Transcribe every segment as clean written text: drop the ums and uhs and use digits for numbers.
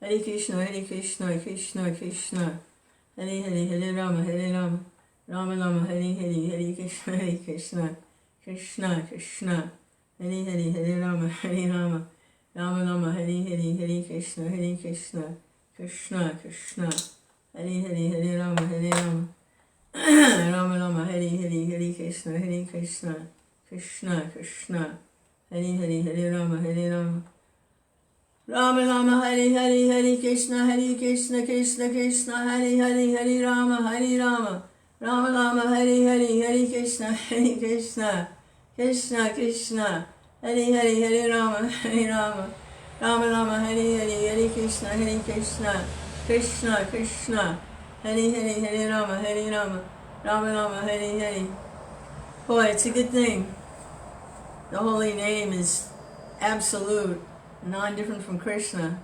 Hare Krishna, Krishna Krishna, Hare Hare, Hare Rama, Rama Rama, Hare Hare, Hare Krishna, Krishna Krishna, Hare Hare, Hare Rama, Rama Rama, Hare Hare, Hare Krishna, Krishna Krishna, Hare Hare, Hare Rama, Rama Rama, Hare Hare, Hare Krishna, Krishna Krishna, Hare Hare, Hare Rama, Rama Rama, Hare Hare, Hare Krishna, Krishna Krishna, Hare Hare, Hare Rama, Rama Rama, Hare Hare, Hare Krishna, Krishna Krishna, Hare Hare, Hare Rama, Rama Rama, Hare Hare, Hare Krishna, Krishna Krishna, Hare Hare, Hare Rama, Rama Rama, Hare Hare. Boy, it's a good thing the holy name is absolute, non-different from Krishna.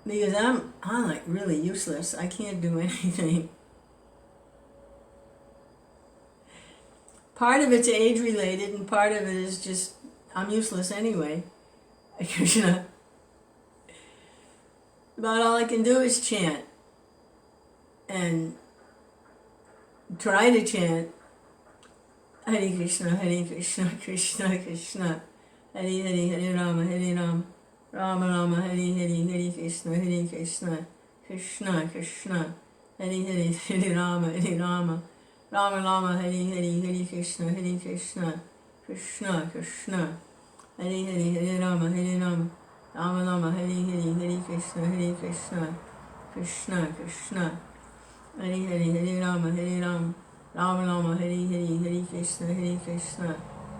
Because I'm like really useless. I can't do anything. Part of it's age related and part of it is just I'm useless anyway. Krishna. About all I can do is chant and try to chant Hare Krishna, Krishna Krishna, Hare Hare, Hare Rama, Rama Rama, Hare Hare, Hare Krishna, Krishna Krishna, Hare Hare, Hare Rama, Rama Rama, Hare Hare, Hare Krishna, Krishna Krishna, Hare Hare, Hare Rama, Rama Rama, Hare Hare, Hare Krishna, Krishna Krishna, Hare Hare, Hare Rama, Rama Rama, Hare Hare, Hare Krishna,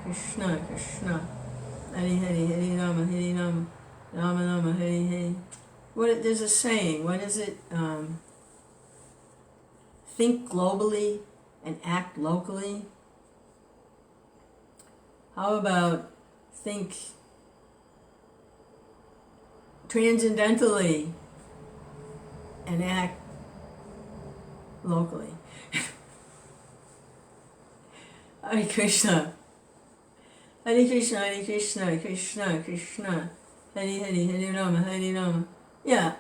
Krishna Krishna, Hare Hare, Hare Rama, Rama Rama, Hare Hare. There's a saying, what is it? Think globally and act locally. How about think transcendentally and act locally? Hare Krishna. Hare Krishna, Krishna Krishna, Hare Hare, Hare Rama, Yeah,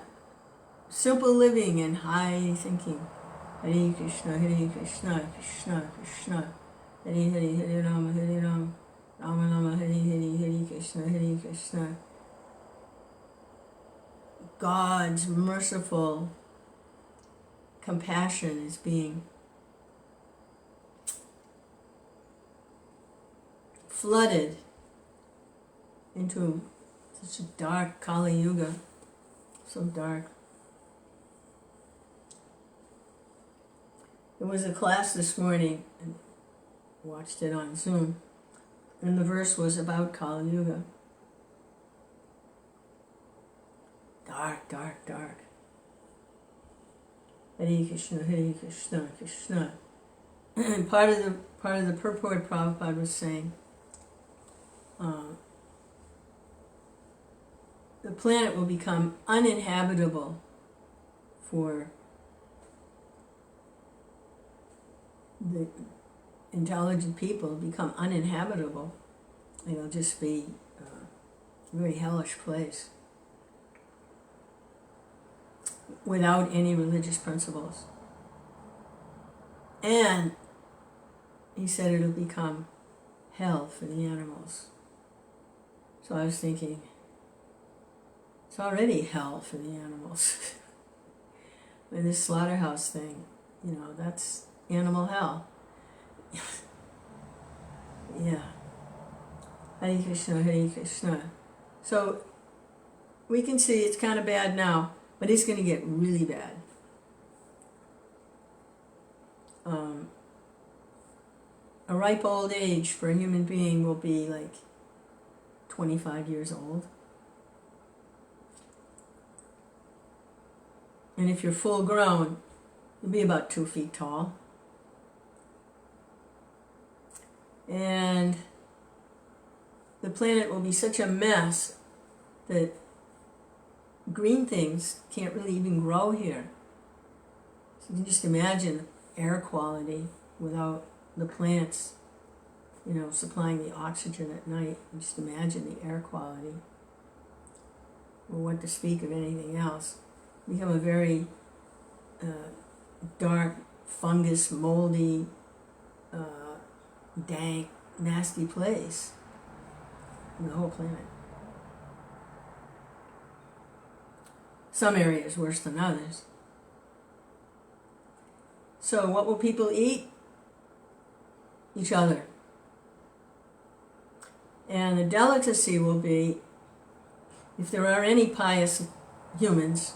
simple living and high thinking. Hare Krishna, Krishna Krishna, Hare Hare, Hare Rama, Rama Rama, Hare Hare, Hare Krishna. God's merciful compassion is being flooded into such a dark Kali Yuga, so dark. There was a class this morning, and watched it on Zoom, and the verse was about Kali Yuga. Dark, dark, dark. Hare Krishna, Krishna. And part of the purport Prabhupada was saying, the planet will become uninhabitable for the intelligent people. Become uninhabitable. It'll just be a very hellish place without any religious principles. And he said it'll become hell for the animals. So I was thinking, it's already hell for the animals. With this slaughterhouse thing, that's animal hell. Yeah. Hare Krishna. So we can see it's kind of bad now, but it's going to get really bad. A ripe old age for a human being will be like 25 years old. And if you're full grown, you'll be about 2 feet tall. And the planet will be such a mess that green things can't really even grow here. So you can just imagine air quality without the plants, supplying the oxygen at night. Just imagine the air quality. or what to speak of anything else. Become a very dark, fungus, moldy, dank, nasty place in the whole planet. Some areas worse than others. So what will people eat? Each other. And the delicacy will be, if there are any pious humans,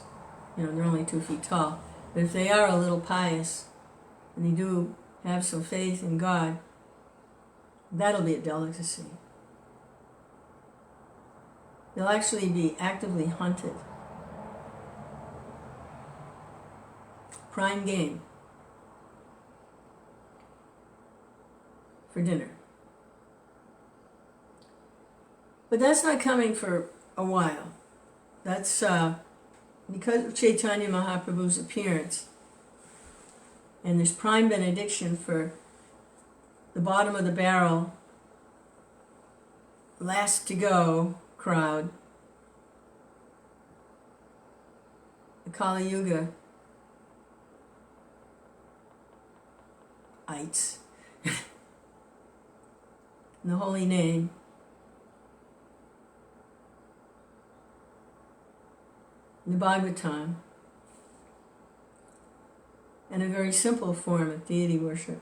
they're only 2 feet tall, but if they are a little pious, and they do have some faith in God, that'll be a delicacy. They'll actually be actively hunted. Prime game for dinner. But that's not coming for a while. That's because of Chaitanya Mahaprabhu's appearance and this prime benediction for the bottom of the barrel, last to go crowd. The Kali Yuga ites in the holy name. The Bhagavatam, and a very simple form of deity worship.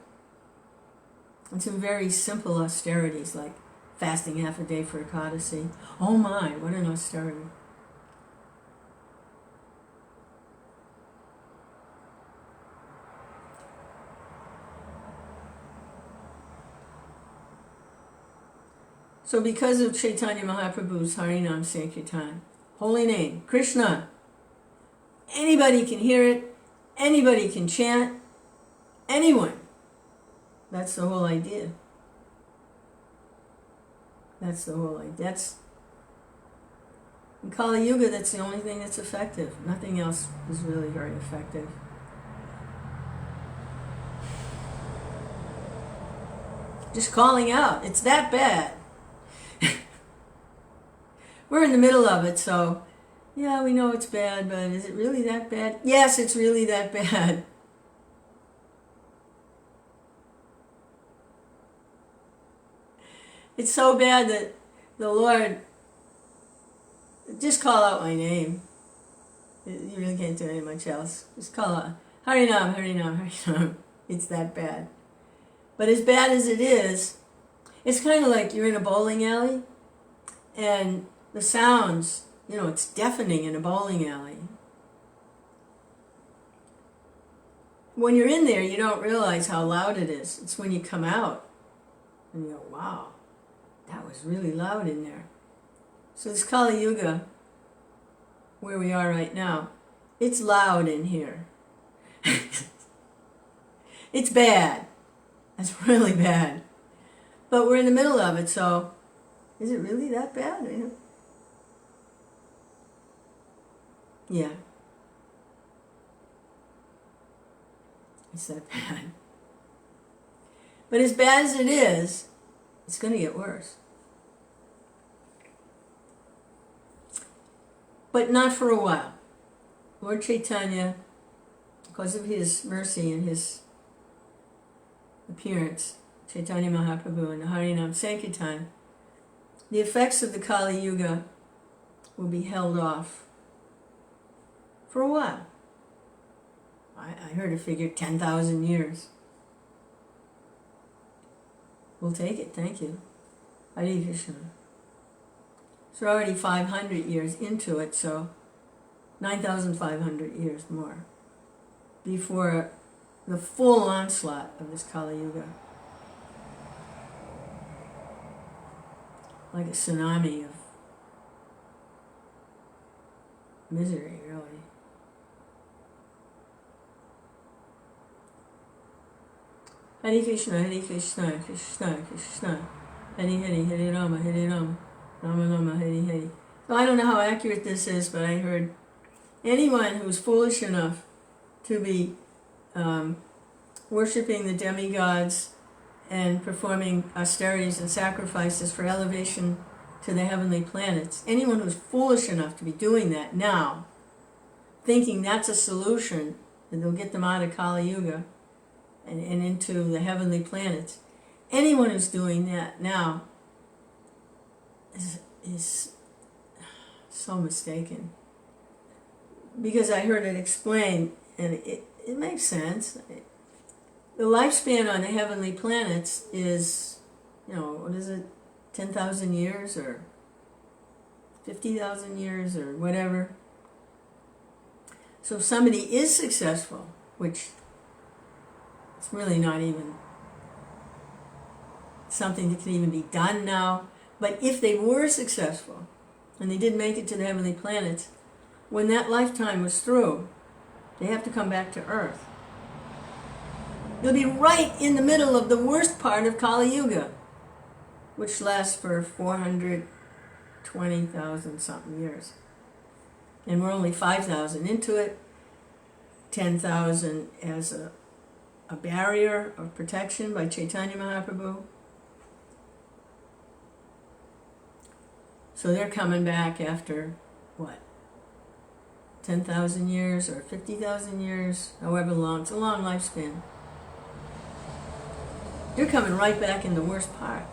And some very simple austerities like fasting half a day for Ekadasi. Oh my, what an austerity. So because of Chaitanya Mahaprabhu's Harinam Sankirtan, holy name, Krishna, anybody can hear it, anybody can chant, anyone. That's the whole idea. That's the whole idea. That's, in Kali Yuga, that's the only thing that's effective. Nothing else is really very effective. Just calling out, it's that bad. We're in the middle of it, so yeah, we know it's bad, but is it really that bad? Yes, it's really that bad. It's so bad that the Lord, just call out my name. You really can't do any much else. Just call out, Harinam, Harinam, Harinam. It's that bad. But as bad as it is, it's kind of like you're in a bowling alley, and the sounds, it's deafening in a bowling alley. When you're in there, you don't realize how loud it is. It's when you come out and you go, wow, that was really loud in there. So this Kali Yuga, where we are right now, it's loud in here. It's bad. That's really bad. But we're in the middle of it, so is it really that bad? Yeah. It's that bad. But as bad as it is, it's going to get worse. But not for a while. Lord Chaitanya, because of his mercy and his appearance, Chaitanya Mahaprabhu and the Harinam Sankirtan, the effects of the Kali Yuga will be held off for a while. I heard a figure, 10,000 years. We'll take it, thank you. Hare Krishna. So we're already 500 years into it, so 9,500 years more before the full onslaught of this Kali Yuga. Like a tsunami of misery, really. Hare Krishna, Hare Krishna, Krishna Krishna, Hare Hare, Hare Rama, Rama Rama, Hare Hare. So I don't know how accurate this is, but I heard anyone who's foolish enough to be worshipping the demigods and performing austerities and sacrifices for elevation to the heavenly planets. Anyone who's foolish enough to be doing that now, thinking that's a solution, and they'll get them out of Kali Yuga and into the heavenly planets. Anyone who's doing that now is so mistaken. Because I heard it explained, and it makes sense. The lifespan on the heavenly planets is, what is it, 10,000 years or 50,000 years or whatever. So if somebody is successful, which it's really not even something that can even be done now, but if they were successful and they did make it to the heavenly planets, when that lifetime was through, they have to come back to Earth. They'll be right in the middle of the worst part of Kali Yuga, which lasts for 420,000 something years. And we're only 5,000 into it, 10,000 as a barrier of protection by Chaitanya Mahaprabhu. So they're coming back after, 10,000 years or 50,000 years, however long. It's a long lifespan. They're coming right back in the worst part.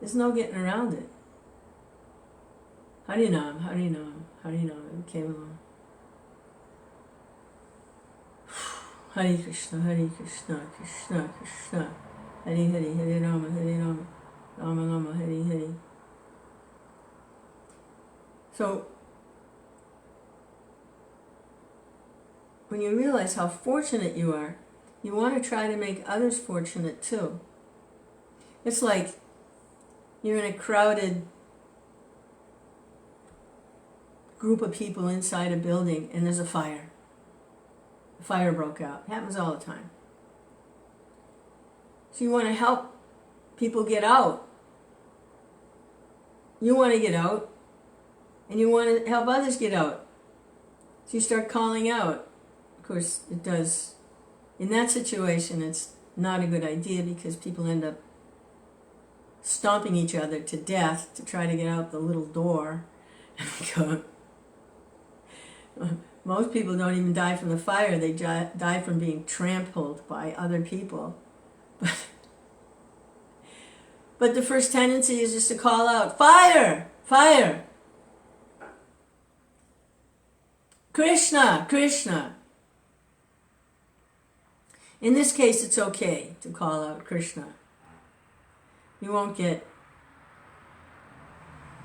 There's no getting around it. Harinam, Harinam, Harinam, Kevalam. Hare Krishna, Krishna, Krishna. Hare Hare, Hare Rama, Rama Rama, Hare Hare. So, when you realize how fortunate you are, you want to try to make others fortunate too. It's like you're in a crowded group of people inside a building and there's a fire. A fire broke out. It happens all the time. So you want to help people get out. You want to get out, and you want to help others get out. So you start calling out. Of course, it does. In that situation, it's not a good idea because people end up stomping each other to death to try to get out the little door. Most people don't even die from the fire. They die from being trampled by other people. But the first tendency is just to call out, fire, fire. Krishna, Krishna. In this case, it's okay to call out Krishna. You won't get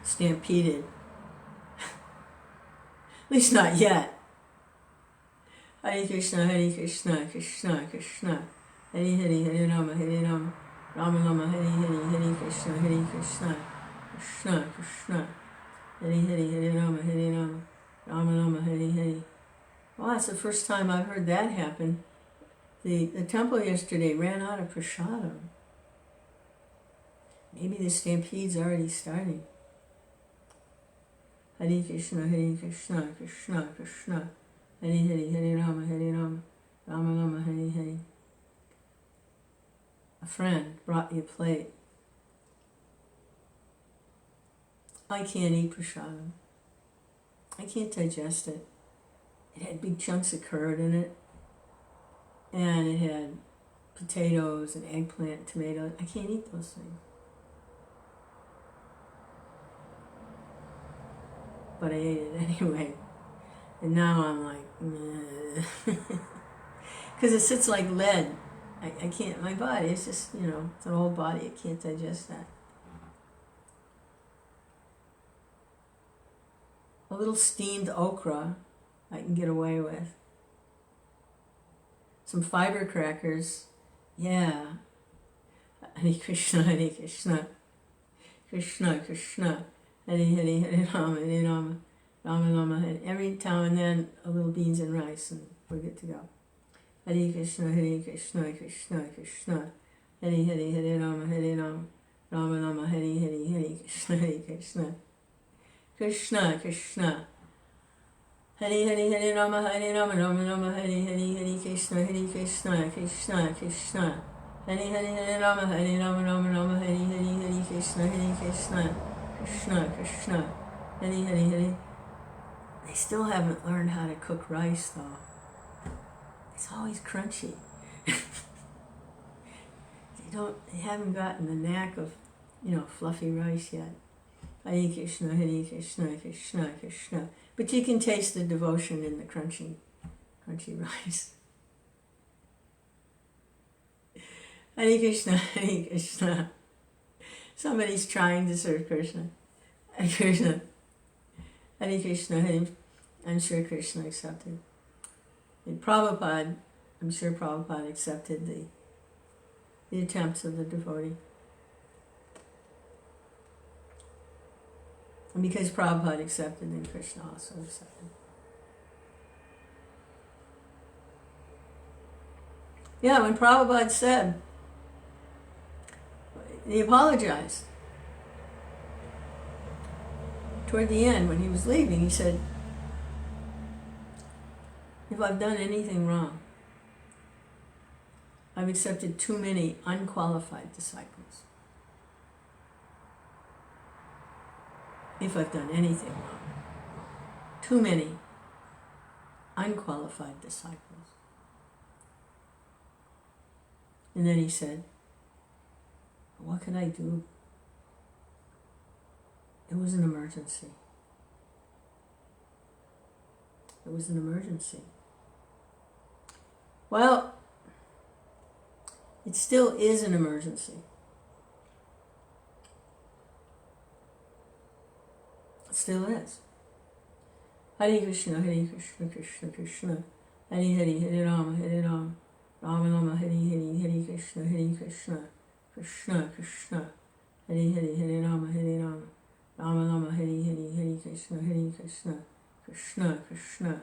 stampeded. At least not yet. Hare Krishna, Krishna, Krishna. Hare Hare, Hare Rama, Rama Rama, Hare Hare, Hare Krishna, Krishna, Krishna. Hare Hare, Hare Rama, Rama Rama, Hare Hare. Well, that's the first time I've heard that happen. The temple yesterday ran out of prasadam. Maybe the stampede's already starting. Hare Krishna, Krishna, Krishna. Hare Hare, Hare Rama, Rama Rama, Hare Hare. A friend brought me a plate. I can't eat prasadam. I can't digest it. It had big chunks of curd in it. And it had potatoes and eggplant, tomatoes. I can't eat those things. But I ate it anyway. And now I'm like, because it sits like lead. I can't, my body, it's just, it's an old body. It can't digest that. A little steamed okra I can get away with. Some fiber crackers, yeah. Hare Krishna, Krishna, Krishna. Hare Hare, Hare Rama, Rama Rama, Hare. Every now and then, a little beans and rice, and we're good to go. Hare Krishna, Krishna, Krishna. Hare Hare, Hare Rama, Rama Rama, Hare Hare, Hare Krishna. Krishna. Hare Hare, Hare Rama, Rama Rama, Hare Hare, Hare Krishna, Krishna. Hare Hare Hare Rama, Hare Rama, Rama Rama, Hare Hare, Hare Krishna, Krishna Krishna, Hare Hare Hare. They still haven't learned how to cook rice though. It's always crunchy. They haven't gotten the knack of, fluffy rice yet. Hare Krishna, Krishna Krishna. But you can taste the devotion in the crunchy rice. Hare Krishna, Hare Krishna. Somebody's trying to serve Krishna. Hare Krishna. Hare Krishna, Hare. I'm sure Krishna accepted. And Prabhupada, I'm sure Prabhupada accepted the attempts of the devotee. And because Prabhupada accepted, then Krishna also accepted. Yeah, when Prabhupada said, he apologized. Toward the end, when he was leaving, he said, if I've done anything wrong, I've accepted too many unqualified disciples. If I've done anything wrong, too many unqualified disciples. And then he said, what could I do? It was an emergency. It was an emergency. Well, it still is an emergency. It still is. Hare Krishna, Hare Krishna, Krishna Krishna, Hare Hare, Hare Rama, Hare Rama, Rama Rama, Hare Hare, Hare Krishna, Krishna Krishna, Hare Hare, Hare Rama, Hare Rama, Rama Rama, Hare Hare, Hare Krishna, Krishna Krishna.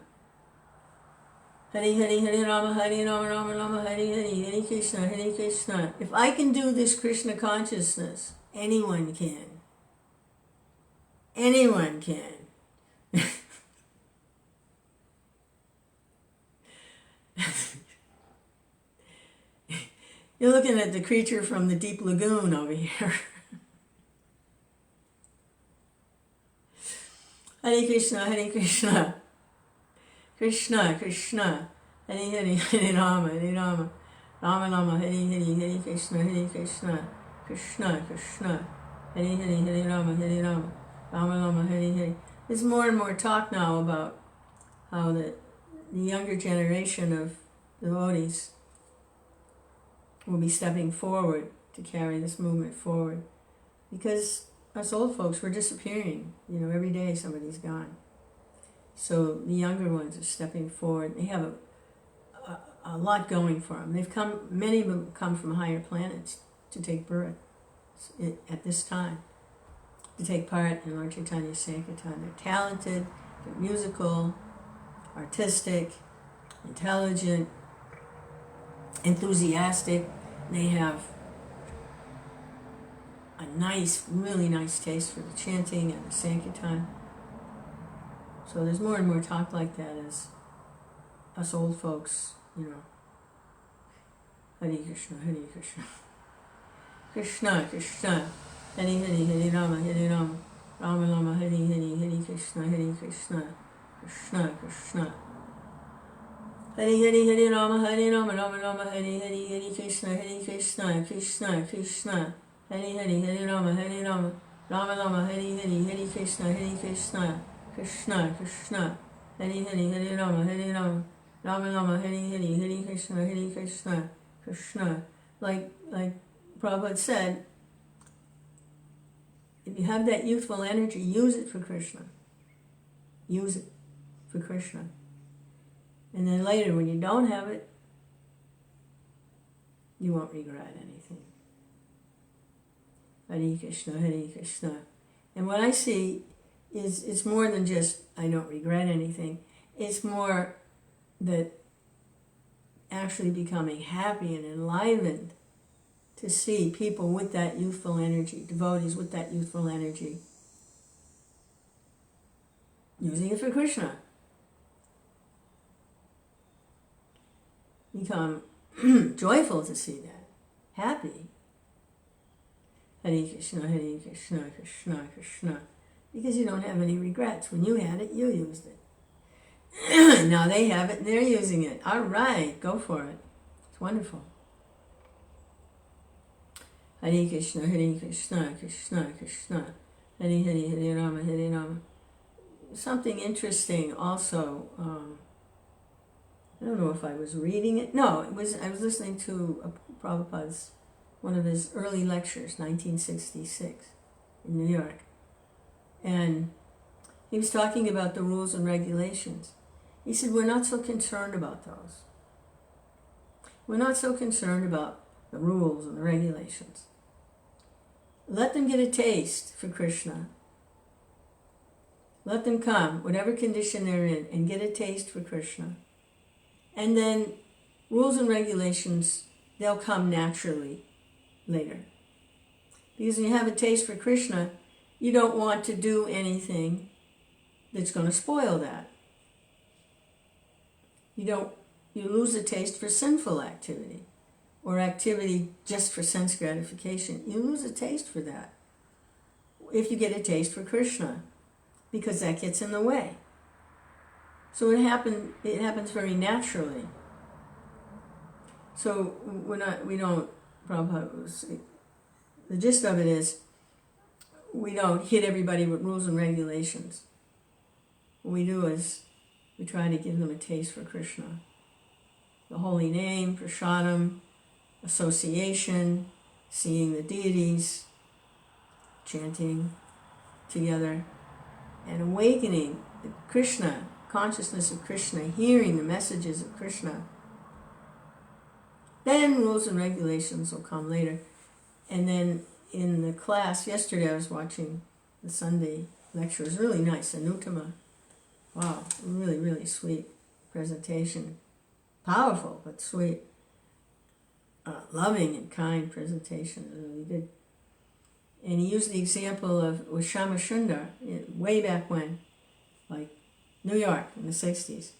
Hare Hare, Hare Rama, Hare Rama, Rama Rama, Hare Hare, Hare Krishna, Hare Krishna. If I can do this Krishna consciousness, anyone can. Anyone can. You're looking at the creature from the deep lagoon over here. Hare Krishna, Hare Krishna, Krishna Krishna, Hare Hare, Hare Rama, Hare Rama, Rama Rama, Hare Hare, Hare Krishna, Krishna Krishna, Hare Hare, Hare Rama, Hare Rama, Rama Rama, Hare Hare. There's more and more talk now about how the younger generation of devotees will be stepping forward to carry this movement forward, because us old folks, we're disappearing. Every day somebody's gone. So the younger ones are stepping forward. They have a lot going for them. Many of them come from higher planets to take birth at this time, to take part in Lord Chaitanya's Sankirtan. They're talented, they're musical, artistic, intelligent, enthusiastic. They have a really nice taste for the chanting and the Sankirtan. So there's more and more talk like that as us old folks, Hare Krishna, Hare Krishna, Krishna Krishna, Hare Hare, Hare Rama, Hare Rama, Rama Rama, Hare Hare, Hare Krishna, Krishna Krishna. Hare Hare, Hare Rama, Hare Rama, Rama Rama, Hare Hare, Hare Krishna, Krishna Krishna, Hare Hare, Hare Rama, Hare Rama, Rama Rama, Hare Hare, Hare Krishna, Krishna Krishna, Hare Hare, Hare Rama, Hare Rama, Rama Rama, Hare Hare, Hare Krishna, Krishna. Like Prabhupada said, if you have that youthful energy, use it for Krishna. Use it for Krishna. And then later, when you don't have it, you won't regret anything. Hare Krishna, Hare Krishna. And what I see is it's more than just I don't regret anything. It's more that actually becoming happy and enlivened to see people with that youthful energy, devotees with that youthful energy, using it for Krishna. Become joyful to see that, happy. Hare Krishna, Hare Krishna, Krishna Krishna. Because you don't have any regrets. When you had it, you used it. Now they have it and they're using it. All right, go for it. It's wonderful. Hare Krishna, Hare Krishna, Krishna Krishna, Hare Hare, Hare Rama, Hare Rama. Something interesting also. I don't know if I was reading it. No, I was listening to Prabhupada's, one of his early lectures, 1966, in New York. And he was talking about the rules and regulations. He said, we're not so concerned about those. We're not so concerned about the rules and the regulations. Let them get a taste for Krishna. Let them come, whatever condition they're in, and get a taste for Krishna. And then rules and regulations, they'll come naturally later. Because when you have a taste for Krishna, you don't want to do anything that's going to spoil that. You lose a taste for sinful activity or activity just for sense gratification. You lose a taste for that if you get a taste for Krishna, because that gets in the way. So it happens very naturally. So the gist of it is, we don't hit everybody with rules and regulations. What we do is, we try to give them a taste for Krishna. The holy name, prasadam, association, seeing the deities, chanting together, and awakening the Krishna, consciousness of Krishna, hearing the messages of Krishna. Then rules and regulations will come later. And then in the class yesterday, I was watching the Sunday lecture. It was really nice, Anutama. Wow, really, really sweet presentation. Powerful, but sweet. Loving and kind presentation, really good. And he used the example of Shama Sundar, way back when, like New York in the 60s.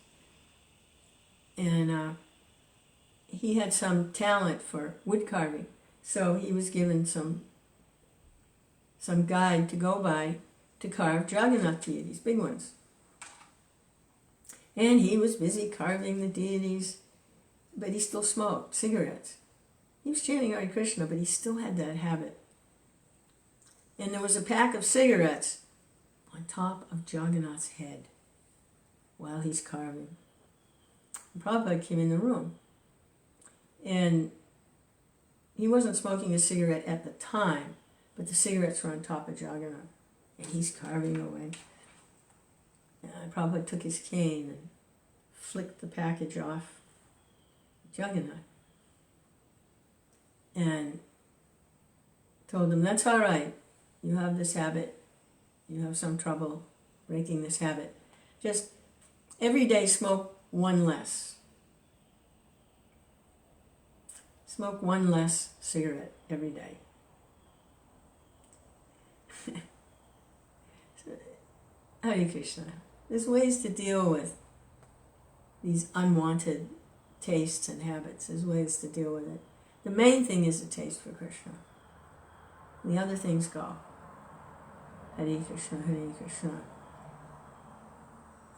And he had some talent for wood carving, so he was given some guide to go by to carve Jagannath deities, big ones. And he was busy carving the deities, but he still smoked cigarettes. He was chanting Hare Krishna, but he still had that habit. And there was a pack of cigarettes on top of Jagannath's head while he's carving. And Prabhupada came in the room. And he wasn't smoking a cigarette at the time, but the cigarettes were on top of Jagannath. And he's carving away. And Prabhupada took his cane and flicked the package off Jagannath. And told him, that's all right. You have this habit. You have some trouble breaking this habit. Just every day smoke one less. Smoke one less cigarette every day. Hare Krishna. There's ways to deal with these unwanted tastes and habits. There's ways to deal with it. The main thing is the taste for Krishna. The other things go. Hare Krishna, Hare Krishna.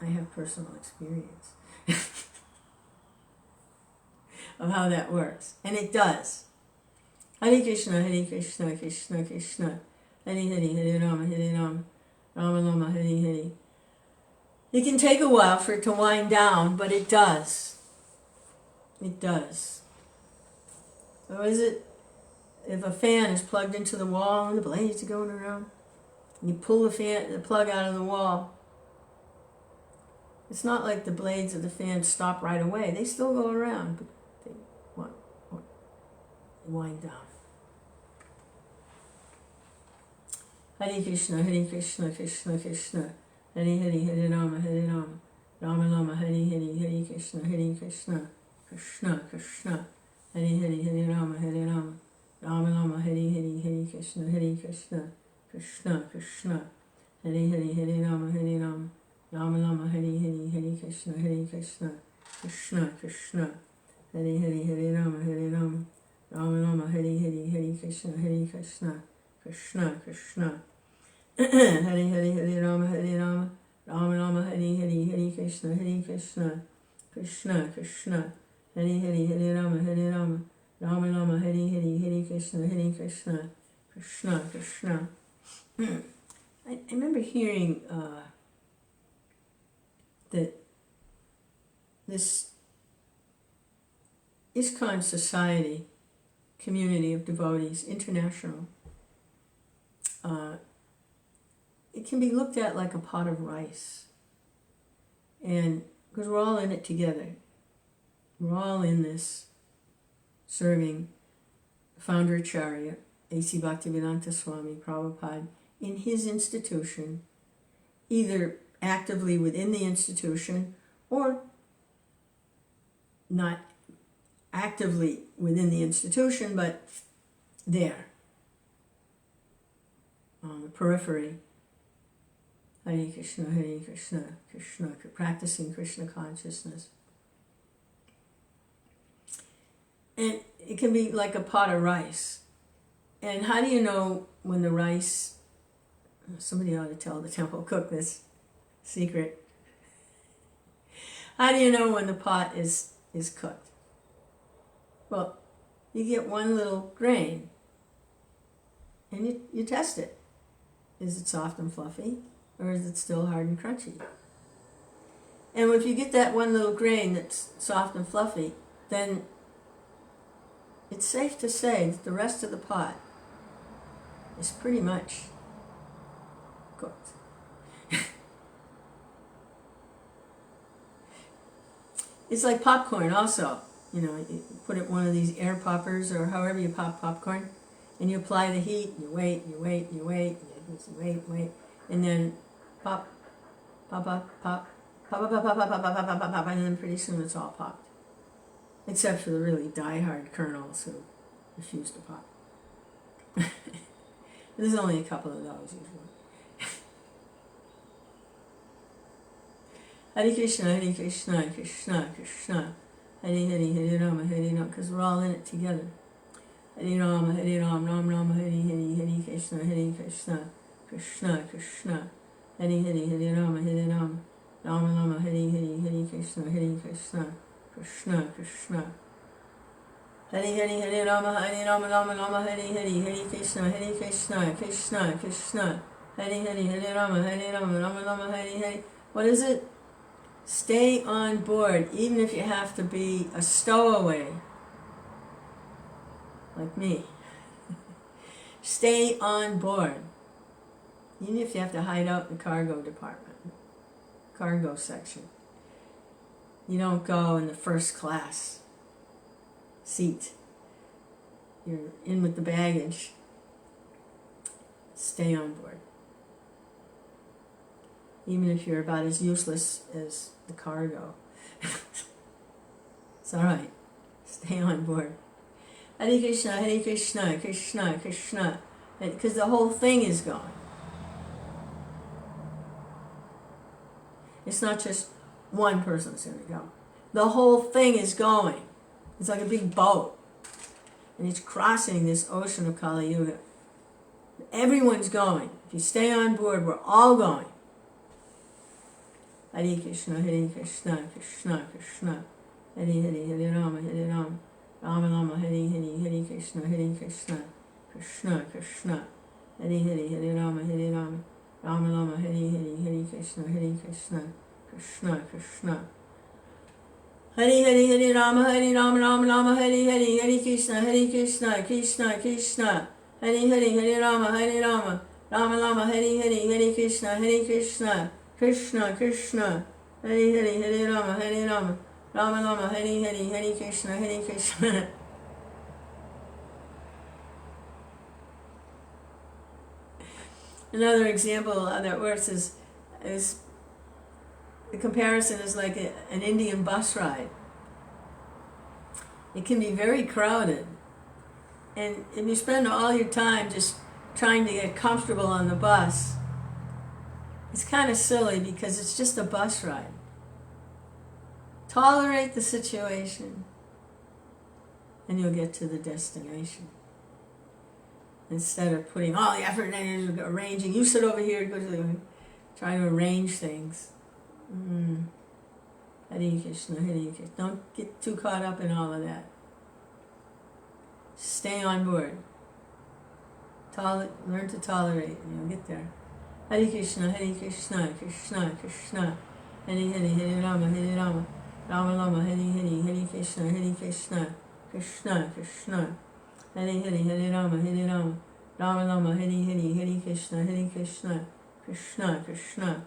I have personal experience of how that works. And it does. Hare Krishna, Hare Krishna, Krishna Krishna, Hare Hare, Hare Rama, Hare Rama, Rama Rama, Hare Hare. It can take a while for it to wind down, but it does. It does. So is it, if a fan is plugged into the wall and the blades are going around, and you pull the plug out of the wall, it's not like the blades of the fan stop right away. They still go around, but they wind down. Hare Krishna, Hare Krishna, Krishna Krishna, Hare Hare, Hare Rama, Hare Rama, Rama Rama, Hare Hare, Hare Krishna, Krishna Krishna, Hare Hare, Hare Rama, Hare Rama, Rama Rama, Hare Hare, Hare Krishna, Krishna Krishna, Hare Hare, Hare Rama, Hare Rama, Rama Rama, Hare Hare, Hare Krishna, Krishna Krishna, Hare Hare, Hare Rama, Hare Rama, Rama Rama Hare Hare, Hare Krishna, Krishna Krishna, Hare Hare, Hare Rama, Rama Rama Hare Hare, Hare Krishna, Krishna Krishna, Hare Hare, Hare Rama, Rama Rama Hare Hare, Hare Krishna, Krishna Krishna. I remember hearing that this ISKCON society, community of devotees, international, it can be looked at like a pot of rice. And because we're all in it together, we're all in this serving founder Acharya, A.C. Bhaktivedanta Swami, Prabhupada, in his institution, either actively within the institution or not actively within the institution, but there, on the periphery. Hare Krishna, Krishna, practicing Krishna consciousness. And it can be like a pot of rice. And how do you know when the rice, somebody ought to tell the temple cook this secret. How do you know when the pot is cooked? Well, you get one little grain and you test it. Is it soft and fluffy, or is it still hard and crunchy? And if you get that one little grain that's soft and fluffy, then it's safe to say that the rest of the pot is pretty much cooked. It's like popcorn also. You know, you put it in one of these air poppers or however you pop popcorn, and you apply the heat, you wait, and then pop, pop, pop, pop, pop, pop, pop, pop, pop, pop, pop, pop, pop, and then pretty soon it's all popped. Except for the really die-hard kernels who refuse to pop. There's only a couple of those usually. Hare Krishna, Krishna Krishna, Hare Hare, Hare Rama, because we're all in it together. Hare Rama, Ram Rama, Hare Hare, Hare Krishna, Krishna Krishna, Hare Hare, Hare Rama, Rama Rama, Hare Hare, Hare Krishna, Krishna Krishna. Hare Hare, Hare Rama, Rama Rama, Hare Hare, Hare Krishna, Krishna Krishna, Hare Hare, Hare Rama, Rama Rama, Hare Hare. What is it? Stay on board, even if you have to be a stowaway, like me. Stay on board, even if you have to hide out in the cargo department, cargo section. You don't go in the first class seat. You're in with the baggage. Stay on board. Even if you're about as useless as the cargo. It's all right. Stay on board. Hare Krishna, Krishna Krishna. Because the whole thing is going. It's not just one person's going to go. The whole thing is going. It's like a big boat. And it's crossing this ocean of Kali Yuga. Everyone's going. If you stay on board, we're all going. Hare Krishna, Krishna Krishna, Hare Hare, Hare Rama, Rama Rama, Hare Hare, Hare Krishna, Krishna Krishna, Hare Hare, Hare Rama, Rama Rama, Hare Hare, Hare Krishna, Krishna Krishna. Hare Hare, Hare Rama, Rama Rama, Hare Hare, Hare Krishna, Krishna Krishna, Hare Hare, Hare Rama, Rama Rama, Hare Hare, Hare Krishna, Krishna Krishna, Hare Hare, Hare Rama, Rama Rama, Hare Hare, Hare Krishna. Another example of how that works is the comparison is like an Indian bus ride. It can be very crowded, and if you spend all your time just trying to get comfortable on the bus, it's kind of silly because it's just a bus ride. Tolerate the situation. and you'll get to the destination. Instead of putting all the effort into arranging, you sit over here, go to the, trying to arrange things. Hare Krishna, Hare Krishna. Don't get too caught up in all of that. Stay on board. Learn to tolerate, and you'll get there. Hare Krishna, Hare Krishna, Krishna Krishna, Hare Hare, Hare Rama, Hare Rama, Rama Rama, Hare Hare, Hare Krishna, Hare Krishna, Krishna Krishna, Hare Hare, Hare Rama, Hare Rama, Rama Rama, Hare Hare, Hare Krishna, Hare Krishna, Krishna Krishna,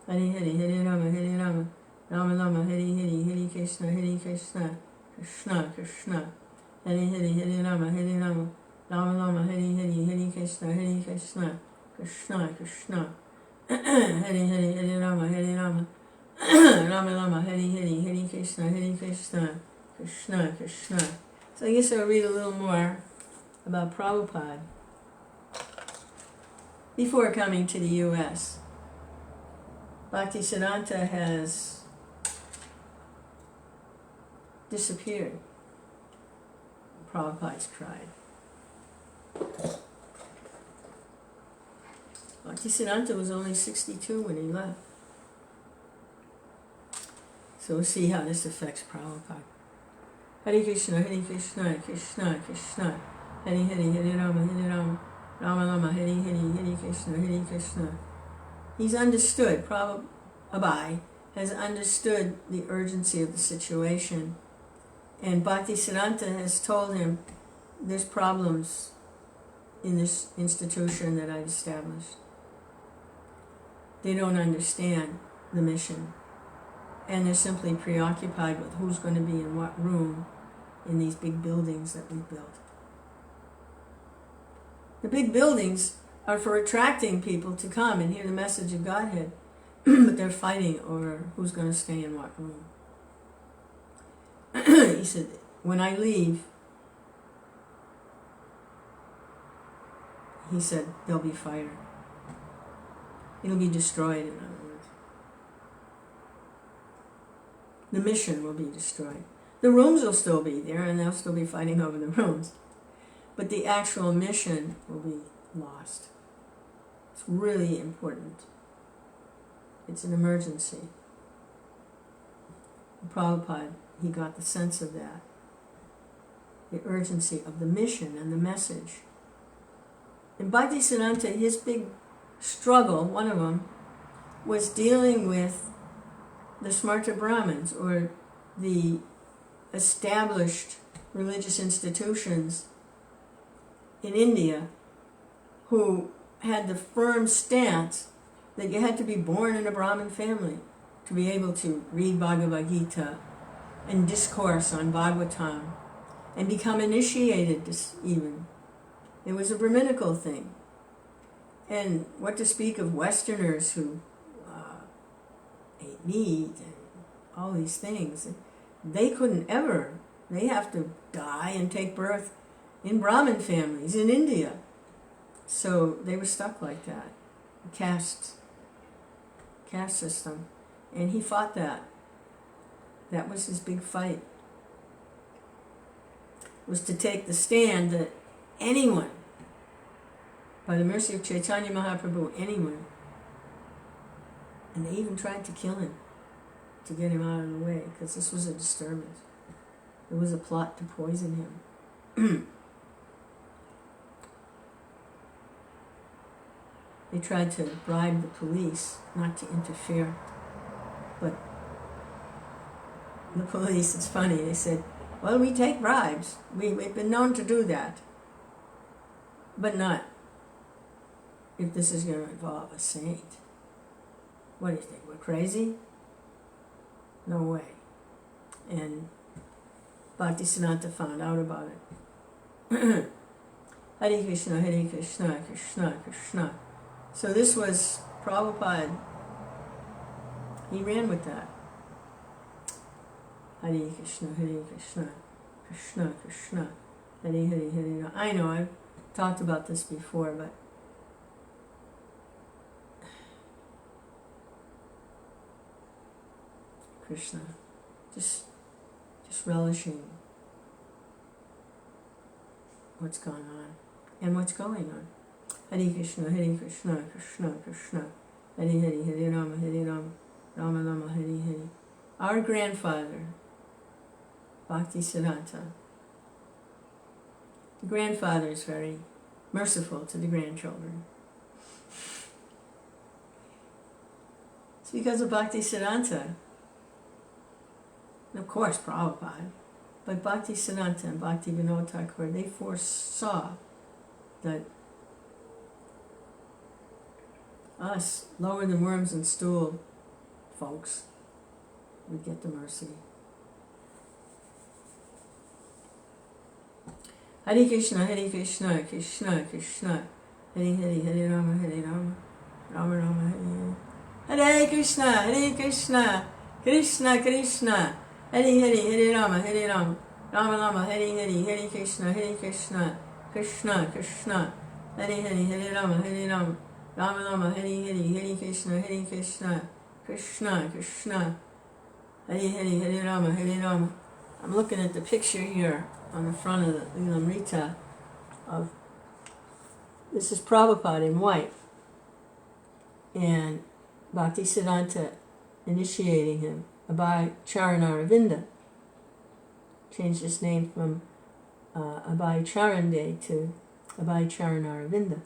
Hare Hare, Hare Rama, Hare Rama, Rama Rama, Hare Hare, Hare Krishna, Hare Krishna, Krishna Krishna, Hare Hare, Hare Rama, Hare Rama, Rama Rama, Hare Hare, Hare Krishna, Hare Krishna, Krishna Krishna, Hare Hare, Hare Rama, Hare Rama, Rama Rama, Hare Hare, Hare Krishna, Hare Krishna, Krishna Krishna. So I guess I'll read a little more about Prabhupada before coming to the U.S. Bhaktisiddhanta has disappeared. Prabhupada's cried. Bhaktisiddhanta was only 62 when he left. So we'll see how this affects Prabhupada. Hare Krishna, Hare Krishna, Krishna Krishna, Hare Hare, Hare Rama, Hare Rama, Rama Rama, Hare Hare, Hare Krishna, Hare Krishna. He's understood, Prabhupada has understood the urgency of the situation. And Bhaktisiddhanta has told him, there's problems in this institution that I've established. They don't understand the mission. And they're simply preoccupied with who's going to be in what room in these big buildings that we've built. The big buildings are for attracting people to come and hear the message of Godhead, but they're fighting over who's going to stay in what room. He said, when I leave, he said, there'll be fire. It'll be destroyed, in other words. The mission will be destroyed. The rooms will still be there, and they'll still be fighting over the rooms. But the actual mission will be lost. It's really important. It's an emergency. Prabhupada, he got the sense of that. The urgency of the mission and the message. In Bhaktisiddhanta, his big struggle, one of them, was dealing with the Smarta Brahmins, or the established religious institutions in India, who had the firm stance that you had to be born in a Brahmin family to be able to read Bhagavad Gita and discourse on Bhagavatam and become initiated even. It was a Brahminical thing. And what to speak of Westerners who ate meat and all these things. They couldn't ever. They have to die and take birth in Brahmin families in India. So they were stuck like that. Caste system. And he fought that. That was his big fight. Was to take the stand that anyone, by the mercy of Chaitanya Mahaprabhu, anyone, and they even tried to kill him, to get him out of the way, because this was a disturbance. It was a plot to poison him. They tried to bribe the police not to interfere, but the police, it's funny, they said, well, we take bribes. We've been known to do that, but not if this is going to involve a saint. What do you think, we're crazy? No way. And Bhaktisiddhanta found out about it. Hare Krishna, Hare Krishna, Krishna Krishna. So this was Prabhupada. He ran with that. Hare Krishna, Hare Krishna, Krishna Krishna, Hare Hare, Hare Rama. I know, I've talked about this before, but Krishna, just relishing what's gone on and what's going on. Hare Krishna, Krishna Krishna, Hare Hare, Hare Rama, Rama Rama, Hare Hare. Our grandfather, Bhaktisiddhanta, the grandfather is very merciful to the grandchildren. It's because of Bhaktisiddhanta, and of course Prabhupada, but Bhaktisiddhanta and Bhaktivedanta, they foresaw that us, lower than worms and stool folks, would get the mercy. Hare Krishna, Krishna Krishna, Hare Hare, Hare Rama, Rama Rama, Hare Hare. Hare Krishna, Krishna Krishna, Hare Hare, Hare Rama, Rama Rama, Hare Hare, Hare Krishna, Krishna Krishna, Hare Hare, Hare Rama, Rama Rama, Hare Hare, Hare Krishna, Krishna Krishna, Hare Hare, Hare Rama. I'm looking at the picture here on the front of the Lilamrta of, this is Prabhupada in white, and Bhaktisiddhanta initiating him, Abhay Charanaravinda, changed his name from Abhay Charande to Abhay Charanaravinda.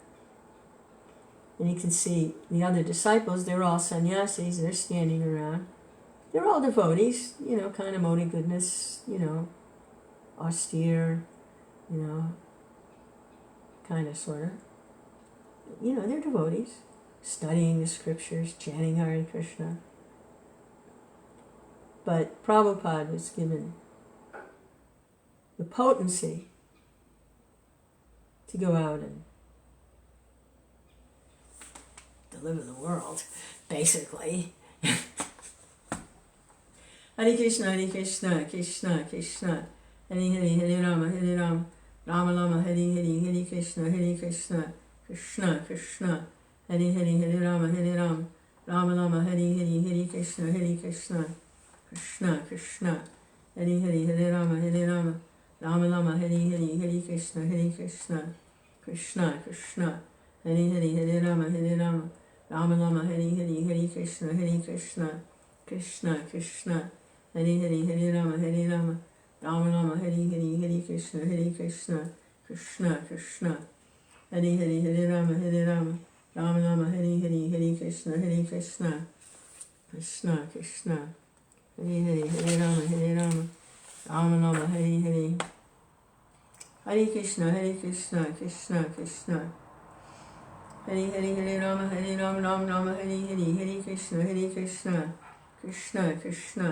And you can see the other disciples, they're all sannyasis, they're standing around. They're all devotees, kind of Modi goodness, austere, kind of, sort of. They're devotees, studying the scriptures, chanting Hare Krishna. But Prabhupada was given the potency to go out and deliver the world, basically. Hare Krishna, Krishna Krishna, Hare Hare, Hare Rama, Rama Rama, Hare Hare, Hare Krishna, Krishna Krishna, Hare Hare, Hare Rama, Rama Rama, Hare Hare, Hare Krishna, Krishna Krishna, Hare Hare, Hare Rama, Rama Rama, Hare Hare, Hare Krishna, Krishna Krishna, Hare Hare, Hare Rama, Rama Rama, Hare Hare, Hare Krishna, Krishna Krishna, Hare Hare, Hare Rama, Rama Rama, Hare Hare, Hare Krishna, Krishna Krishna, Hare Hare, Hare Rama, Rama Rama, Hare Hare, Hare Krishna, Krishna Krishna, Hare Hare, Hare Rama, Rama Rama, Hare Hare. Hare Krishna, Krishna Krishna, Hare Hare, Hare Rama, Rama Rama, Hare Hare, Hare Krishna, Krishna Krishna,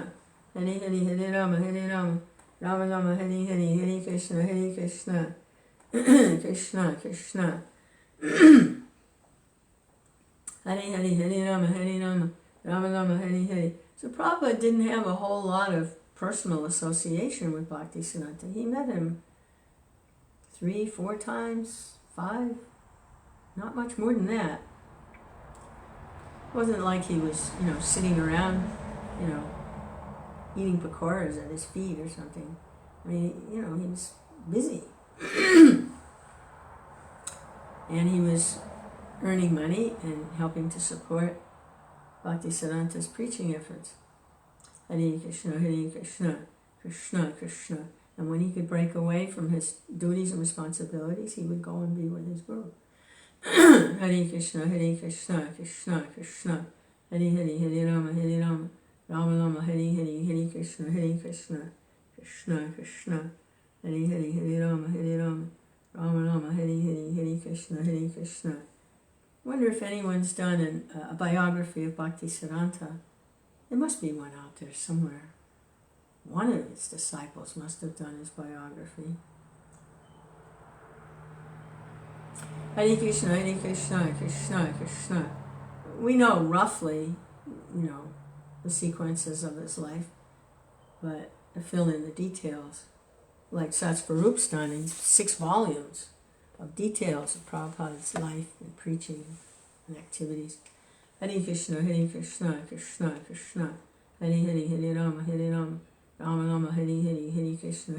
Hare Hare, Hare Rama, Rama Rama, Hare Hare, Hare Krishna, Krishna Krishna, Hare Hare, Hare Rama, Rama Rama, Hare Hare. So Prabhupada didn't have a whole lot of personal association with Bhaktisiddhanta. He met him 3, 4 times, 5, not much more than that. It wasn't like he was, sitting around, eating pakoras at his feet or something. I mean, he was busy. And he was earning money and helping to support Bhaktisiddhanta's preaching efforts. Hare Krishna, Krishna Krishna. And when he could break away from his duties and responsibilities, he would go and be with his guru. Hare Krishna, Krishna Krishna, Hare Hare, Hare Rama, Rama Rama, Hare Hare, Hare Krishna, Krishna Krishna, Hare Hare, Hare Rama, Rama Rama, Hare Hare, Hare Krishna, Krishna. I wonder if anyone's done a biography of Bhaktisiddhanta. There must be one out there somewhere. One of his disciples must have done his biography. Hare Krishna, Krishna Krishna. We know roughly, the sequences of his life, but to fill in the details, like Satsvarupa's done in 6 volumes of details of Prabhupada's life and preaching and activities. Hare Krishna, Krishna Krishna, Hare Hare, Hare Rama, Rama Rama, Hare Hare, Hare Krishna,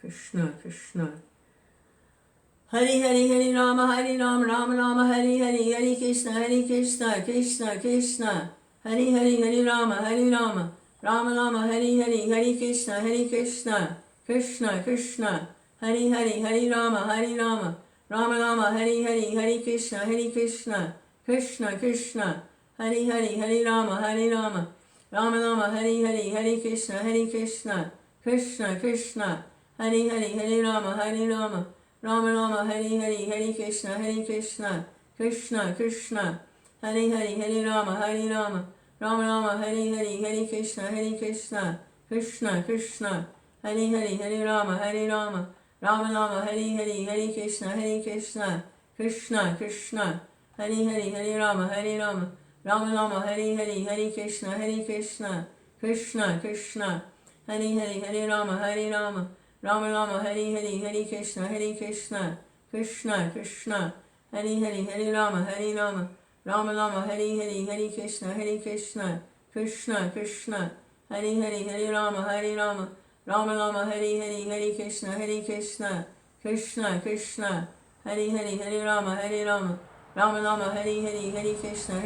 Krishna Krishna, Hari Hari Hari Rama Rama Rama Hari Hari Hari Krishna Krishna Krishna Hari Hari Hari Rama Rama Rama Hari Hari Hari Krishna Krishna Krishna Hari Hari Hari Rama Rama Rama Hari Hari Hari Krishna Krishna Krishna Hari Hari Hari Rama Rama Rama Hari Hari Hari Krishna Krishna Krishna Hari Hari Hari Rama Rama Rama Hari Hari Hari Krishna Krishna Krishna Hari Hari Hari Rama Rama Rama Hari Hari Hari Krishna Krishna Krishna Hari Hari Hari Rama Rama Rama Hari Hari Hari Krishna Krishna Krishna Hari Hari Hari Rama Rama Rama Hari Hari Hari Krishna Krishna Krishna Hari Hari Hari Rama Rama Rama Hari Hari Hari Krishna Krishna Krishna Hari Hari Hari Rama Rama Rama Hari Hari Hari Krishna Krishna Krishna Hari Hari Hari Rama Rama Rama Hari Hari Hari Krishna Krishna Krishna Hari Hari Hari Rama Rama Rama Hari Hari Hari Krishna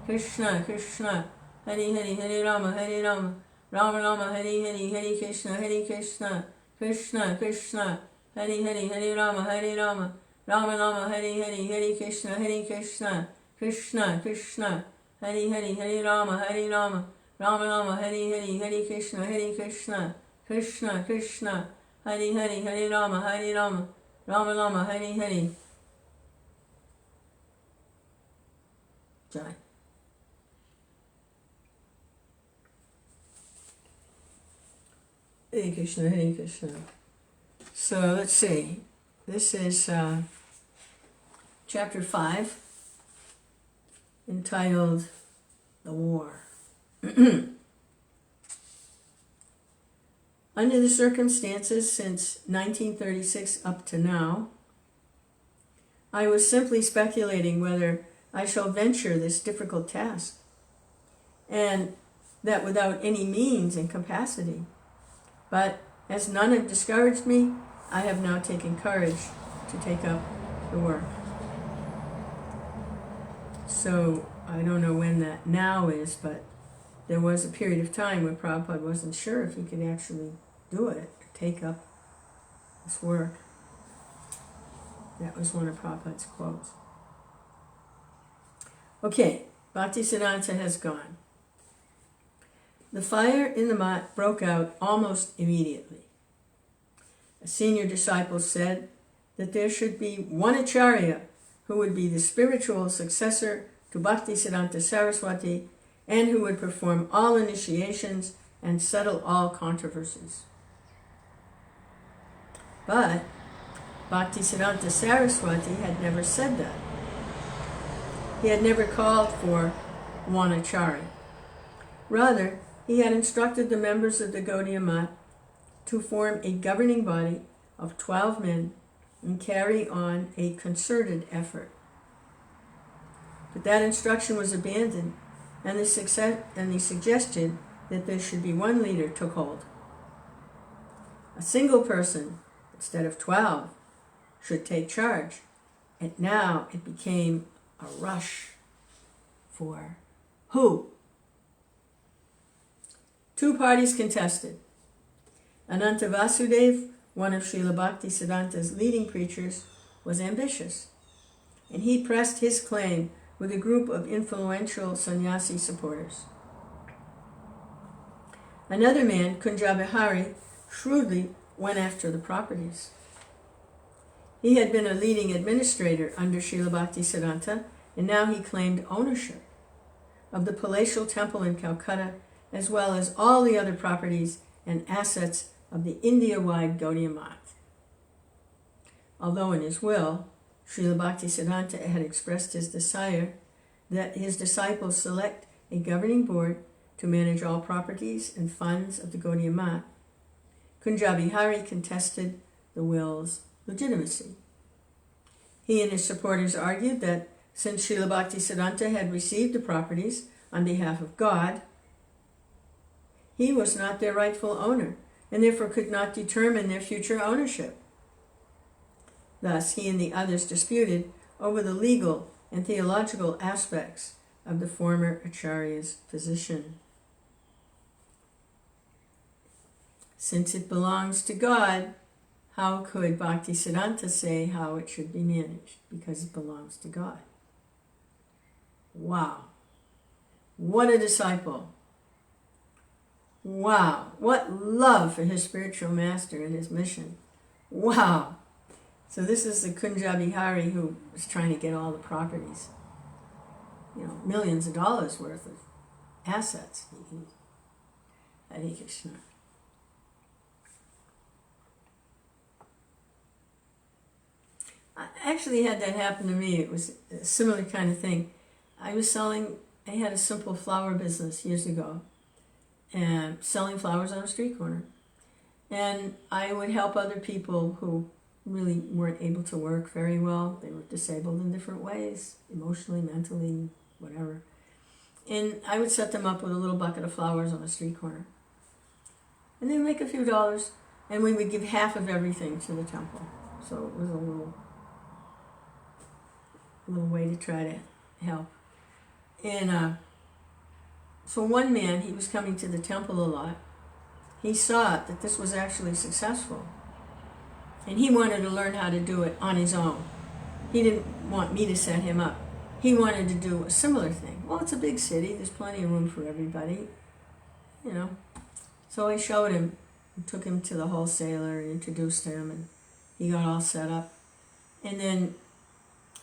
Krishna Krishna Hari Hari Hari Rama Rama Rama Hari Hari Hari Krishna Krishna Krishna Hari Hari Hari Rama Rama Rama Hari Hari Hari Krishna Krishna Krishna Hari Hari Hari Rama Rama Rama Hari Hari Hari Krishna Krishna Krishna Hari Hari Hari Rama Rama Rama Hari Hari Jai. Hare Krishna, Hare Krishna. So let's see. This is chapter 5, entitled The War. Under the circumstances since 1936 up to now, I was simply speculating whether I shall venture this difficult task, and that without any means and capacity. But as none have discouraged me, I have now taken courage to take up the work. So I don't know when that now is, but there was a period of time where Prabhupada wasn't sure if he could actually do it, take up this work. That was one of Prabhupada's quotes. Okay, Bhaktisiddhanta has gone. The fire in the mat broke out almost immediately. A senior disciple said that there should be one Acharya who would be the spiritual successor to Bhaktisiddhanta Saraswati and who would perform all initiations and settle all controversies. But Bhaktisiddhanta Saraswati had never said that. He had never called for one Acharya. Rather, he had instructed the members of the Gaudiya Math to form a governing body of 12 men and carry on a concerted effort. But that instruction was abandoned, and the suggestion that there should be one leader took hold. A single person, instead of 12, should take charge, and now it became a rush for who? Two parties contested. Ananta Vasudev, one of Srila Bhaktisiddhanta's leading preachers, was ambitious, and he pressed his claim with a group of influential sannyasi supporters. Another man, Kunjabihari, shrewdly went after the properties. He had been a leading administrator under Srila Bhaktisiddhanta, and now he claimed ownership of the palatial temple in Calcutta, as well as all the other properties and assets of the India-wide Gaudiya Math. Although in his will, Srila Bhaktisiddhanta had expressed his desire that his disciples select a governing board to manage all properties and funds of the Gaudiya Math, Kunjabihari contested the will's legitimacy. He and his supporters argued that since Srila Bhaktisiddhanta had received the properties on behalf of God, he was not their rightful owner and therefore could not determine their future ownership. Thus, he and the others disputed over the legal and theological aspects of the former Acharya's position. Since it belongs to God, how could Bhaktisiddhanta say how it should be managed? Because it belongs to God. Wow. What a disciple. Wow. What love for his spiritual master and his mission. Wow. So this is the Kunja Bihari who was trying to get all the properties. Millions of dollars worth of assets. Hare Krishna. I actually had that happen to me. It was a similar kind of thing. I had a simple flower business years ago, and selling flowers on a street corner. And I would help other people who really weren't able to work very well. They were disabled in different ways, emotionally, mentally, whatever. And I would set them up with a little bucket of flowers on a street corner. And they would make a few dollars, and we would give half of everything to the temple. So it was a little way to try to help. And so one man, he was coming to the temple a lot. He saw that this was actually successful. And he wanted to learn how to do it on his own. He didn't want me to set him up. He wanted to do a similar thing. Well, it's a big city. There's plenty of room for everybody. So I showed him, and took him to the wholesaler and introduced him, and he got all set up. And then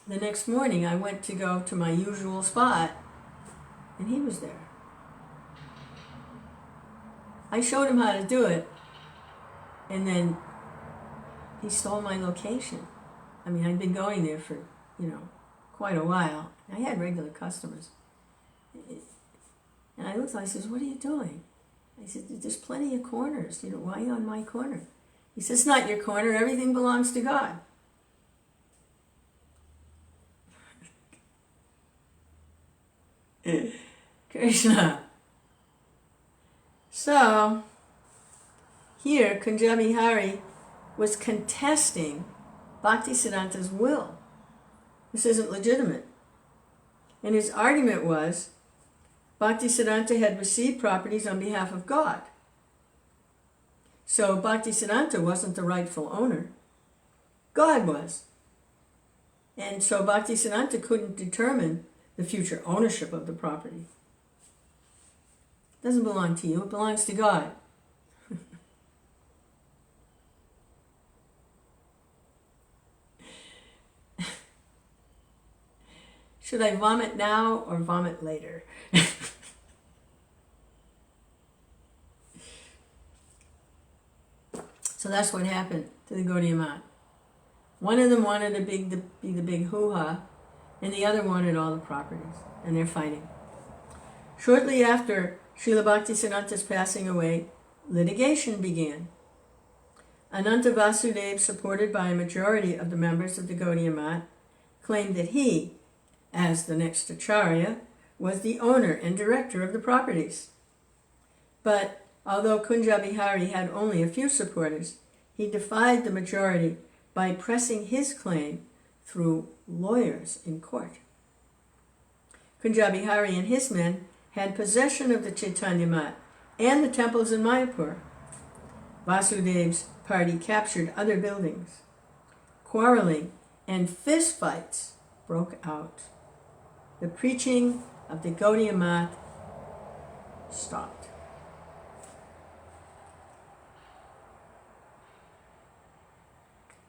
the next morning I went to go to my usual spot, and he was there. I showed him how to do it, and then he stole my location. I mean, I'd been going there for, quite a while. I had regular customers. And I looked, I says, what are you doing? I said, there's plenty of corners. Why are you on my corner? He says, it's not your corner. Everything belongs to God. Krishna. So, here, Kunja Bihari was contesting Bhaktisiddhanta's will. This isn't legitimate. And his argument was, Bhaktisiddhanta had received properties on behalf of God. So Bhaktisiddhanta wasn't the rightful owner. God was. And so Bhaktisiddhanta couldn't determine the future ownership of the property. It doesn't belong to you, it belongs to God. Should I vomit now or vomit later? So that's what happened to the Gaudiya Math. One of them wanted to be the big hoo-ha, and the other wanted all the properties, and they're fighting. Shortly after Srila Bhaktisiddhanta's passing away, litigation began. Ananta Vasudeva, supported by a majority of the members of the Gaudiya Math, claimed that he, as the next Acharya, was the owner and director of the properties. But although Kunja Bihari had only a few supporters, he defied the majority by pressing his claim through lawyers in court. Kunja Bihari and his men had possession of the Chaitanya Math and the temples in Mayapur. Vasudeva's party captured other buildings. Quarreling and fistfights broke out. The preaching of the Gaudiya Math stopped.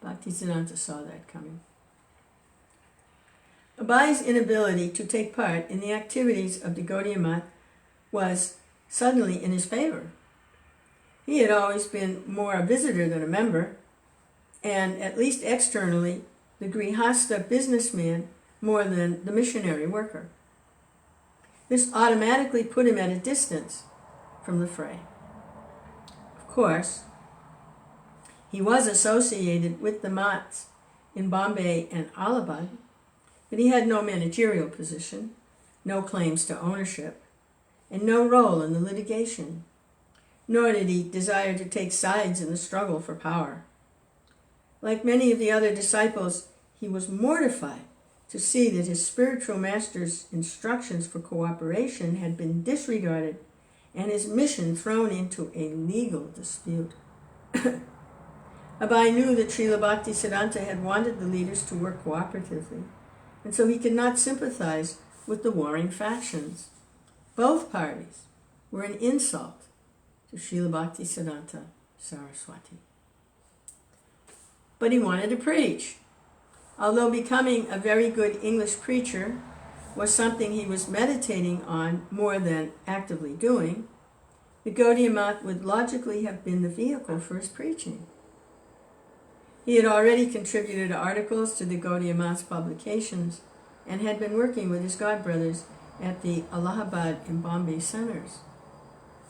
Bhaktisiddhanta saw that coming. Abai's inability to take part in the activities of the Gaudiya Math was suddenly in his favor. He had always been more a visitor than a member, and at least externally, the Grihastha businessman more than the missionary worker. This automatically put him at a distance from the fray. Of course, he was associated with the Maths in Bombay and Allahabad, but he had no managerial position, no claims to ownership, and no role in the litigation, nor did he desire to take sides in the struggle for power. Like many of the other disciples, he was mortified to see that his spiritual master's instructions for cooperation had been disregarded and his mission thrown into a legal dispute. Abai knew that Srila Bhaktisiddhanta had wanted the leaders to work cooperatively, and so he could not sympathize with the warring factions. Both parties were an insult to Srila Bhaktisiddhanta Saraswati. But he wanted to preach. Although becoming a very good English preacher was something he was meditating on more than actively doing, the Gaudiya Math would logically have been the vehicle for his preaching. He had already contributed articles to the Gaudiya Math's publications and had been working with his godbrothers at the Allahabad and Bombay centers.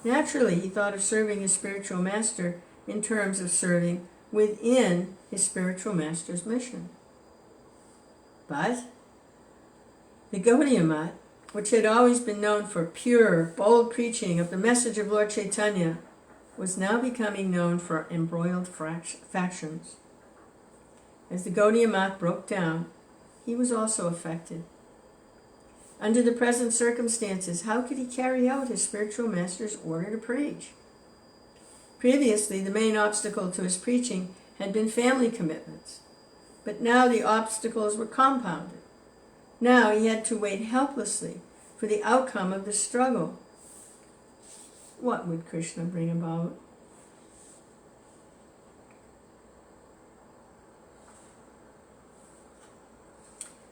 Naturally, he thought of serving his spiritual master in terms of serving within his spiritual master's mission. But the Gaudiya Math, which had always been known for pure, bold preaching of the message of Lord Chaitanya, was now becoming known for embroiled factions. As the Gaudiya Math broke down, he was also affected. Under the present circumstances, how could he carry out his spiritual master's order to preach? Previously, the main obstacle to his preaching had been family commitments, but now the obstacles were compounded. Now he had to wait helplessly for the outcome of the struggle. What would Krishna bring about?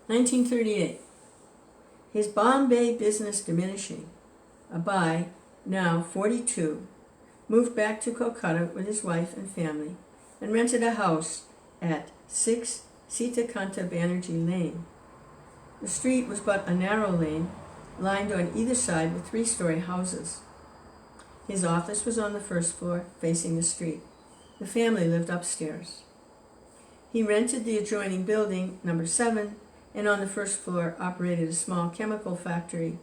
(1938). His Bombay business diminishing, Abai, now 42, moved back to Kolkata with his wife and family and rented a house at 6 Sitakanta Banerjee Lane. The street was but a narrow lane, lined on either side with 3-story houses. His office was on the first floor, facing the street. The family lived upstairs. He rented the adjoining building, number 7, and on the first floor operated a small chemical factory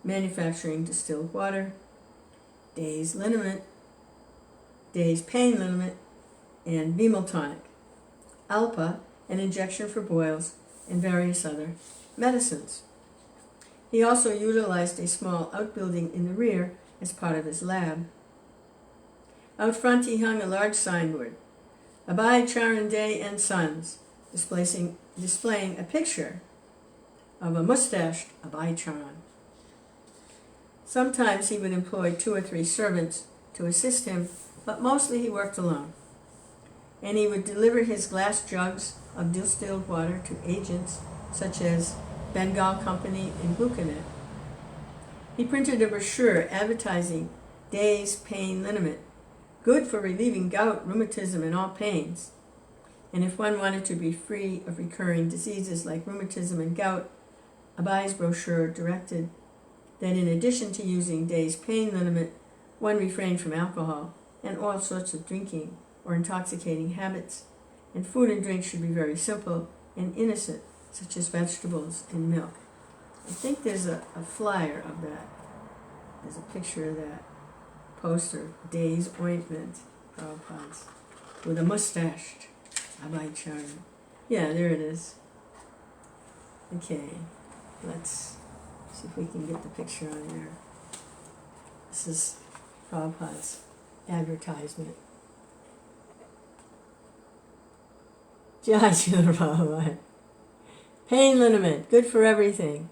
manufacturing distilled water, Day's liniment, Day's pain liniment, and Bimal tonic, Alpa, an injection for boils, and various other medicines. He also utilized a small outbuilding in the rear as part of his lab. Out front he hung a large signboard, Abai Charan Day and Sons, displaying a picture of a mustached Abai Charan. Sometimes he would employ 2 or 3 servants to assist him, but mostly he worked alone. And he would deliver his glass jugs of distilled water to agents such as Bengal Company in Buchanan. He printed a brochure advertising Day's pain liniment, good for relieving gout, rheumatism, and all pains. And if one wanted to be free of recurring diseases like rheumatism and gout, Abai's brochure directed that in addition to using Day's pain liniment, one refrained from alcohol and all sorts of drinking or intoxicating habits, and food and drink should be very simple and innocent, such as vegetables and milk. I think there's a flyer of that. There's a picture of that poster, Day's ointment, Prabhupada's, with a mustached Abai Charan. Yeah, there it is. Okay, let's see if we can get the picture on there. This is Prabhupada's advertisement. Jai Srila Prabhupada. Pain liniment, good for everything.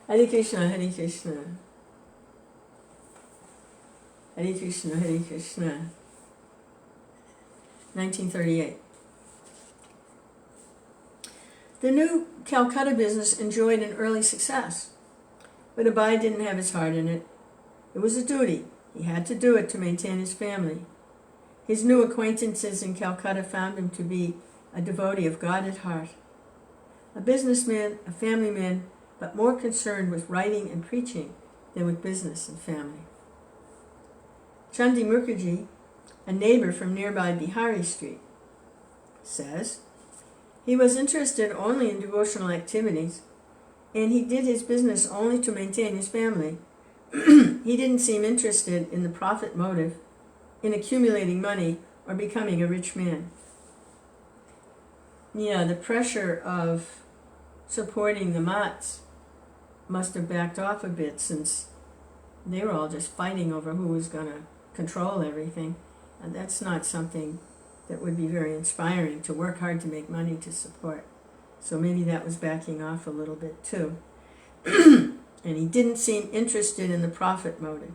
Hare Krishna, Hare Krishna. Hare Krishna, Hare Krishna. 1938. The new Calcutta business enjoyed an early success, but Abai didn't have his heart in it. It was a duty. He had to do it to maintain his family. His new acquaintances in Calcutta found him to be a devotee of God at heart, a businessman, a family man, but more concerned with writing and preaching than with business and family. Chandi Mukherjee, a neighbor from nearby Bihari Street, says, he was interested only in devotional activities. and he did his business only to maintain his family. He didn't seem interested in the profit motive, in accumulating money, or becoming a rich man. Yeah, the pressure of supporting the Mats must have backed off a bit, since they were all just fighting over who was going to control everything. And that's not something that would be very inspiring, to work hard to make money to support. So maybe that was backing off a little bit too. And he didn't seem interested in the profit motive.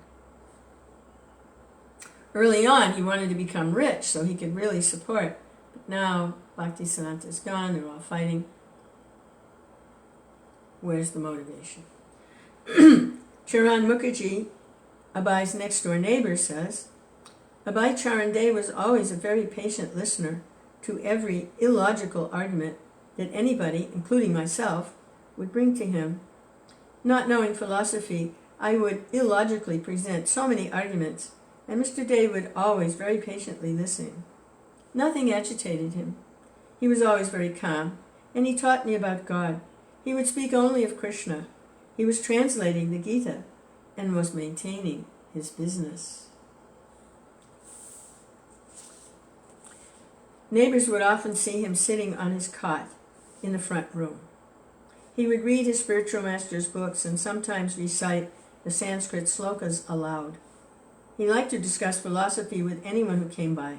Early on, he wanted to become rich so he could really support. But now, Bhaktisiddhanta is gone, they're all fighting. Where's the motivation? Charan Mukherjee, Abhai's next-door neighbor, says, Abhai Charan Dey was always a very patient listener to every illogical argument that anybody, including myself, would bring to him. Not knowing philosophy, I would illogically present so many arguments, and Mr. Dey would always very patiently listen. Nothing agitated him. He was always very calm, and he taught me about God. He would speak only of Krishna. He was translating the Gita and was maintaining his business. Neighbors would often see him sitting on his cot in the front room. He would read his spiritual master's books and sometimes recite the Sanskrit slokas aloud. He liked to discuss philosophy with anyone who came by.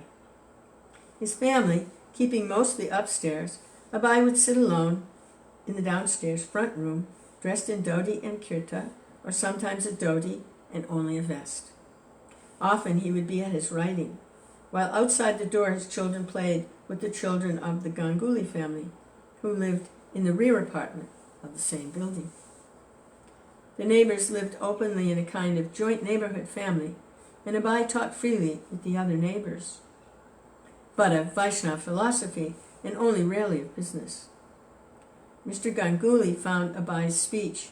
His family, keeping mostly upstairs, Abhai would sit alone in the downstairs front room, dressed in dhoti and kirta, or sometimes a dhoti and only a vest. Often he would be at his writing, while outside the door his children played with the children of the Ganguly family, who lived in the rear apartment of the same building. The neighbors lived openly in a kind of joint neighborhood family, and Abhai taught freely with the other neighbors, but of Vaishnava philosophy and only rarely of business. Mr. Ganguly found Abhai's speech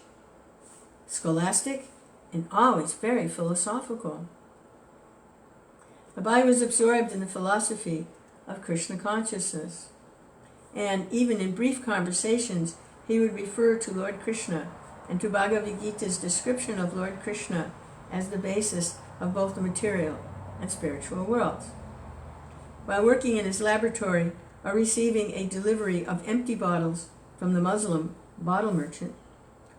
scholastic and always very philosophical. Abhai was absorbed in the philosophy of Krishna consciousness, and even in brief conversations he would refer to Lord Krishna and to Bhagavad Gita's description of Lord Krishna as the basis of both the material and spiritual worlds. While working in his laboratory or receiving a delivery of empty bottles from the Muslim bottle merchant,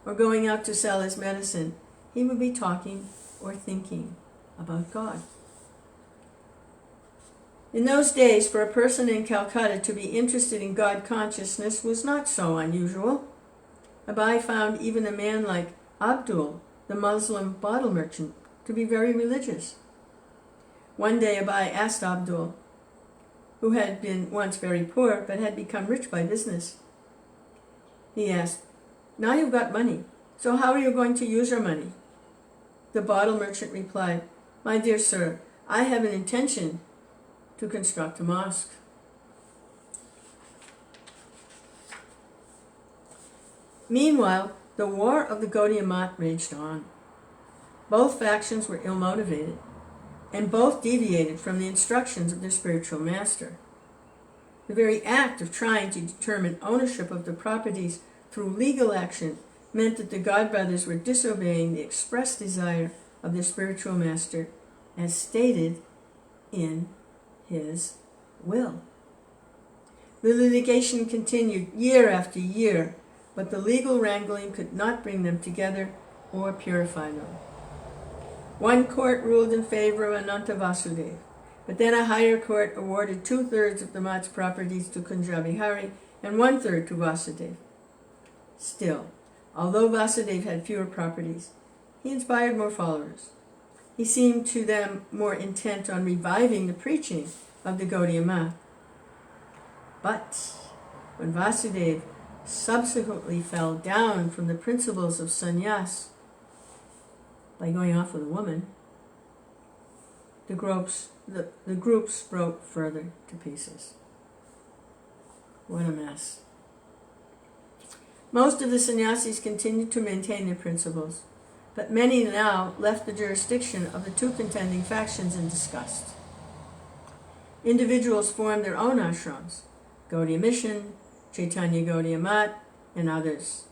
or going out to sell his medicine, he would be talking or thinking about God. In those days, for a person in Calcutta to be interested in God consciousness was not so unusual. Abhai found even a man like Abdul, the Muslim bottle merchant, to be very religious. One day Abhai asked Abdul, who had been once very poor but had become rich by business. He asked, "Now you've got money, so how are you going to use your money?" The bottle merchant replied, "My dear sir, I have an intention to construct a mosque." Meanwhile, the war of the Gaudiya Math raged on. Both factions were ill-motivated, and both deviated from the instructions of their spiritual master. The very act of trying to determine ownership of the properties through legal action meant that the godbrothers were disobeying the express desire of their spiritual master, as stated in his will. The litigation continued year after year, but the legal wrangling could not bring them together or purify them. One court ruled in favor of Ananta Vasudeva, but then a higher court awarded 2/3 of the Mat's properties to Kunjabihari and 1/3 to Vasudeva. Still, although Vasudeva had fewer properties, he inspired more followers. He seemed to them more intent on reviving the preaching of the Gaudiya Math. But when Vasudeva subsequently fell down from the principles of sannyas by going off with a woman, the groups broke further to pieces. What a mess. Most of the sannyasis continued to maintain their principles, but many now left the jurisdiction of the two contending factions in disgust. Individuals formed their own ashrams, Gaudiya Mission, Chaitanya Gaudiya Math, and others.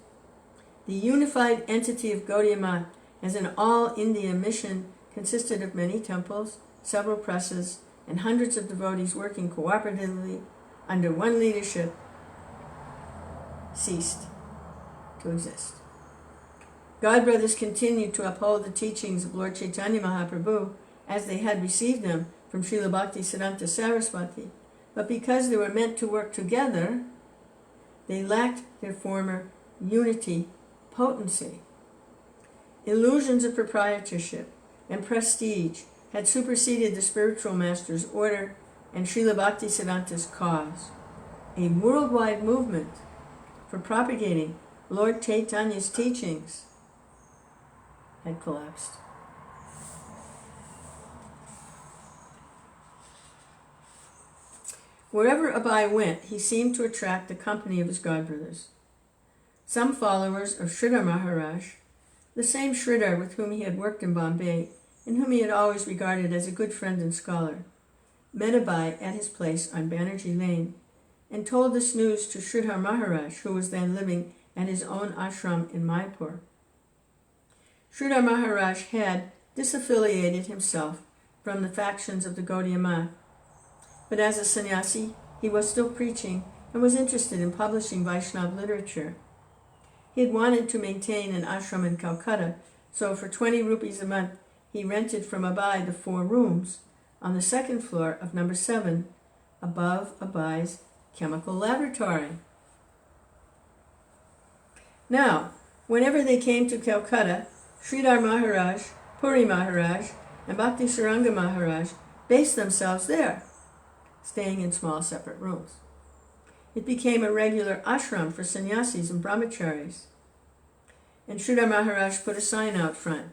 The unified entity of Gaudiya Math as an all-India mission consisted of many temples, several presses, and hundreds of devotees working cooperatively under one leadership ceased to exist. Godbrothers continued to uphold the teachings of Lord Chaitanya Mahaprabhu as they had received them from Srila Bhaktisiddhanta Saraswati, but because they were meant to work together, they lacked their former unity potency. Illusions of proprietorship and prestige had superseded the spiritual master's order and Srila Bhaktisiddhanta's cause. A worldwide movement for propagating Lord Chaitanya's teachings had collapsed. Wherever Abai went, he seemed to attract the company of his godbrothers. Some followers of Sridhar Maharaj, the same Sridhar with whom he had worked in Bombay and whom he had always regarded as a good friend and scholar, met Abai at his place on Banerjee Lane and told this news to Sridhar Maharaj, who was then living at his own ashram in Mayapur. Sridhar Maharaj had disaffiliated himself from the factions of the Gaudiya Math, but as a sannyasi, he was still preaching and was interested in publishing Vaishnava literature. He had wanted to maintain an ashram in Calcutta, so for 20 rupees a month, he rented from Abai the 4 rooms on the second floor of number 7, above Abai's chemical laboratory. Now, whenever they came to Calcutta, Sridhar Maharaj, Puri Maharaj, and Bhakti Saranga Maharaj based themselves there, staying in small separate rooms. It became a regular ashram for sannyasis and brahmacharis. And Sridhar Maharaj put a sign out front,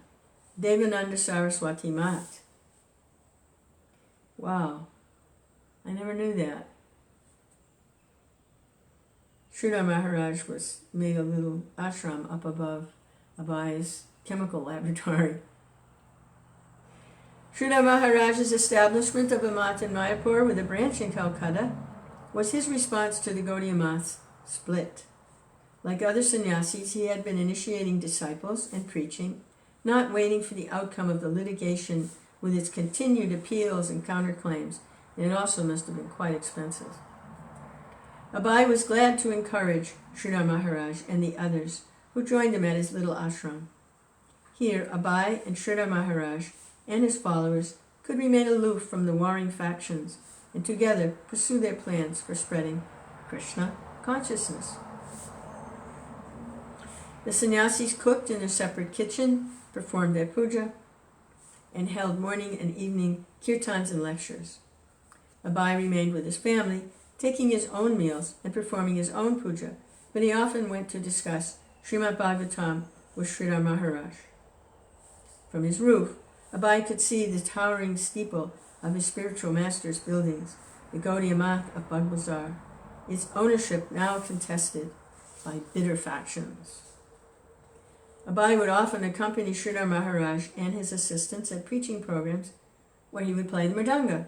Devananda Saraswati Mat. Wow, I never knew that. Sridhar Maharaj made a little ashram up above Abai's chemical laboratory. Sridhar Maharaj's establishment of a mat in Mayapur with a branch in Calcutta was his response to the Gaudiya Math's split. Like other sannyasis, he had been initiating disciples and preaching, not waiting for the outcome of the litigation with its continued appeals and counterclaims, and it also must have been quite expensive. Abai was glad to encourage Sridhar Maharaj and the others who joined him at his little ashram. Here, Abai and Sridhar Maharaj and his followers could remain aloof from the warring factions and together pursue their plans for spreading Krishna consciousness. The sannyasis cooked in a separate kitchen, performed their puja, and held morning and evening kirtans and lectures. Abai remained with his family, taking his own meals and performing his own puja, but he often went to discuss Srimad Bhagavatam with Sridhar Maharaj. From his roof, Abai could see the towering steeple of his spiritual master's buildings, the Gaudiya Math of Bug Bazar, its ownership now contested by bitter factions. Abai would often accompany Sridhar Maharaj and his assistants at preaching programs where he would play the mridanga.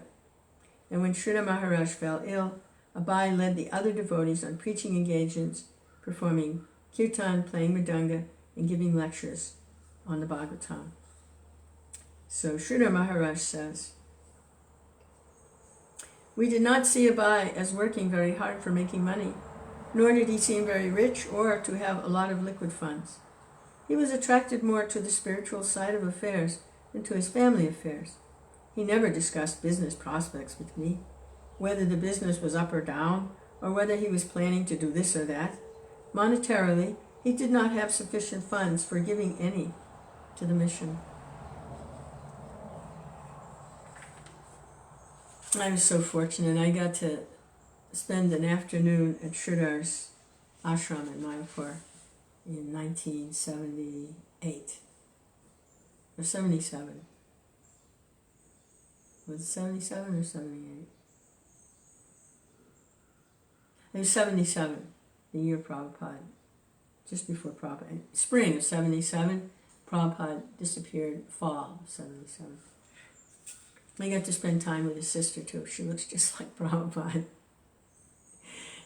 And when Sridhar Maharaj fell ill, Abai led the other devotees on preaching engagements, performing kirtan, playing mridanga, and giving lectures on the Bhagavatam. So Sridhar Maharaj says, "We did not see Abai as working very hard for making money, nor did he seem very rich or to have a lot of liquid funds. He was attracted more to the spiritual side of affairs than to his family affairs. He never discussed business prospects with me, whether the business was up or down, or whether he was planning to do this or that. Monetarily, he did not have sufficient funds for giving any to the mission." I was so fortunate. I got to spend an afternoon at Sridhar's ashram in Mayapur in 1978 or 77. Was it 77 or 78? It was 77, the year Prabhupada, just before Prabhupada. Spring of 77, Prabhupada disappeared, fall of 77. I got to spend time with his sister too. She looks just like Prabhupada.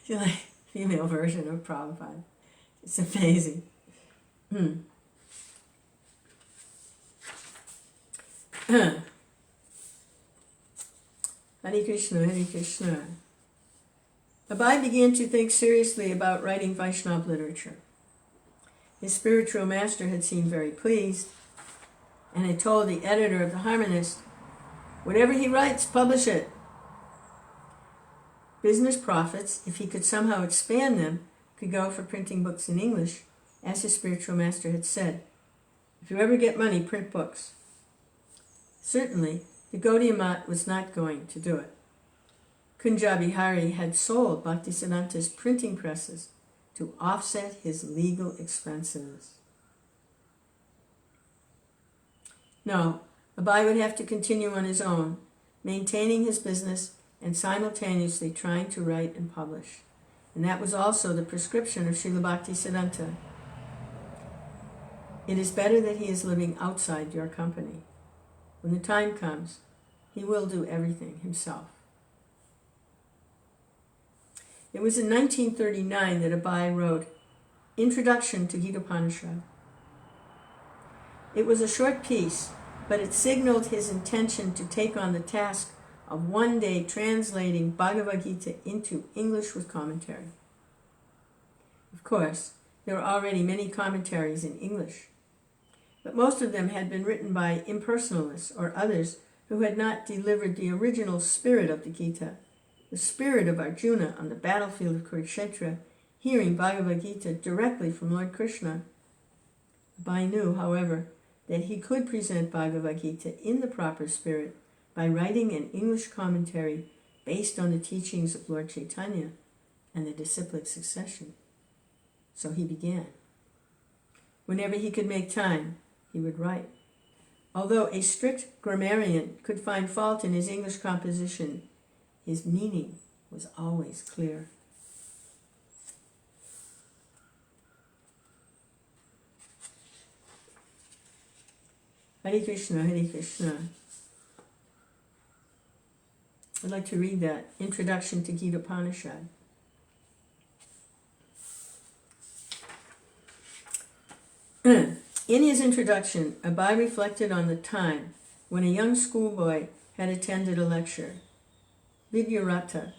She's like a female version of Prabhupada. It's amazing. Hare Krishna, Hare Krishna. Abai began to think seriously about writing Vaishnava literature. His spiritual master had seemed very pleased and had told the editor of the Harmonist, "Whatever he writes, publish it." Business profits, if he could somehow expand them, could go for printing books in English, as his spiritual master had said. If you ever get money, print books. Certainly, the Gaudiya Math was not going to do it. Kunjabi Hari had sold Bhaktisiddhanta's printing presses to offset his legal expenses. No, Abai would have to continue on his own, maintaining his business and simultaneously trying to write and publish. And that was also the prescription of Srila Bhaktisiddhanta. It is better that he is living outside your company. When the time comes, he will do everything himself. It was in 1939 that Abai wrote Introduction to Gita Upanishad. It was a short piece, but it signaled his intention to take on the task of one day translating Bhagavad Gita into English with commentary. Of course, there were already many commentaries in English, but most of them had been written by impersonalists or others who had not delivered the original spirit of the Gita, the spirit of Arjuna on the battlefield of Kurukshetra, hearing Bhagavad Gita directly from Lord Krishna. Abai knew, however, that he could present Bhagavad Gita in the proper spirit by writing an English commentary based on the teachings of Lord Chaitanya and the disciplic succession. So he began. Whenever he could make time, he would write. Although a strict grammarian could find fault in his English composition, his meaning was always clear. Hare Krishna, Hare Krishna. I'd like to read that Introduction to Gita Upanishad. In his introduction, Abai reflected on the time when a young schoolboy had attended a lecture, Vidyarata,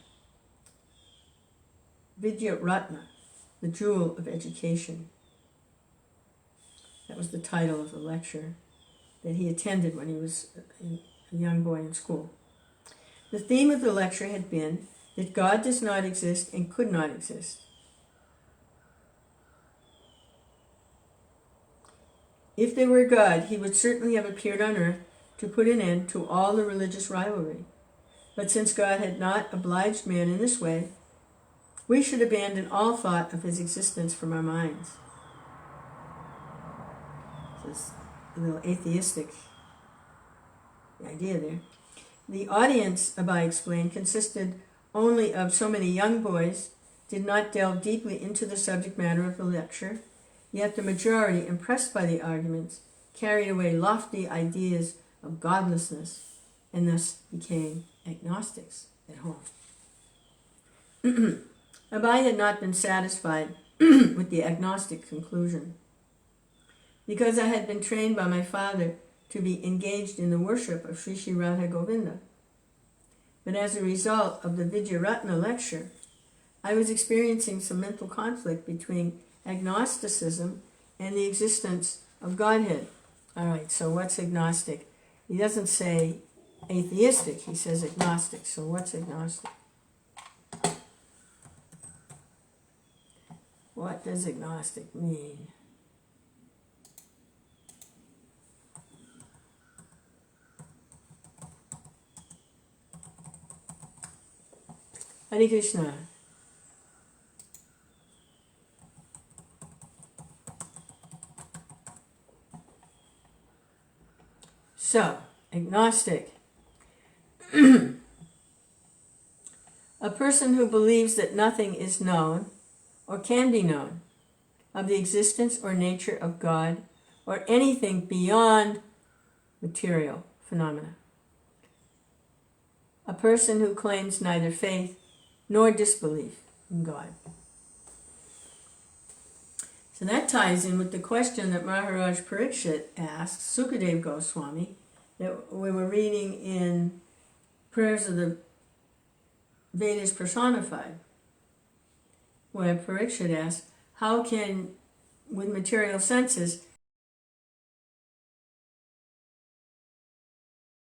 Vidyaratna, the jewel of education. That was the title of the lecture that he attended when he was a young boy in school. The theme of the lecture had been that God does not exist and could not exist. If there were God, he would certainly have appeared on earth to put an end to all the religious rivalry. But since God had not obliged man in this way, we should abandon all thought of his existence from our minds. This a little atheistic idea there. The audience, Abai explained, consisted only of so many young boys, did not delve deeply into the subject matter of the lecture, yet the majority, impressed by the arguments, carried away lofty ideas of godlessness and thus became agnostics at home. Abai had not been satisfied with the agnostic conclusion. Because I had been trained by my father to be engaged in the worship of Sri Sri Radha Govinda. But as a result of the Vidyaratna lecture, I was experiencing some mental conflict between agnosticism and the existence of Godhead. All right, so what's agnostic? He doesn't say atheistic, he says agnostic. So what's agnostic? What does agnostic mean? Hare Krishna. So, agnostic. A person who believes that nothing is known or can be known of the existence or nature of God or anything beyond material phenomena. A person who claims neither faith nor disbelief in God. So that ties in with the question that Maharaj Parikshit asked Sukadev Goswami that we were reading in Prayers of the Vedas Personified, where Parikshit asked, how can, with material senses,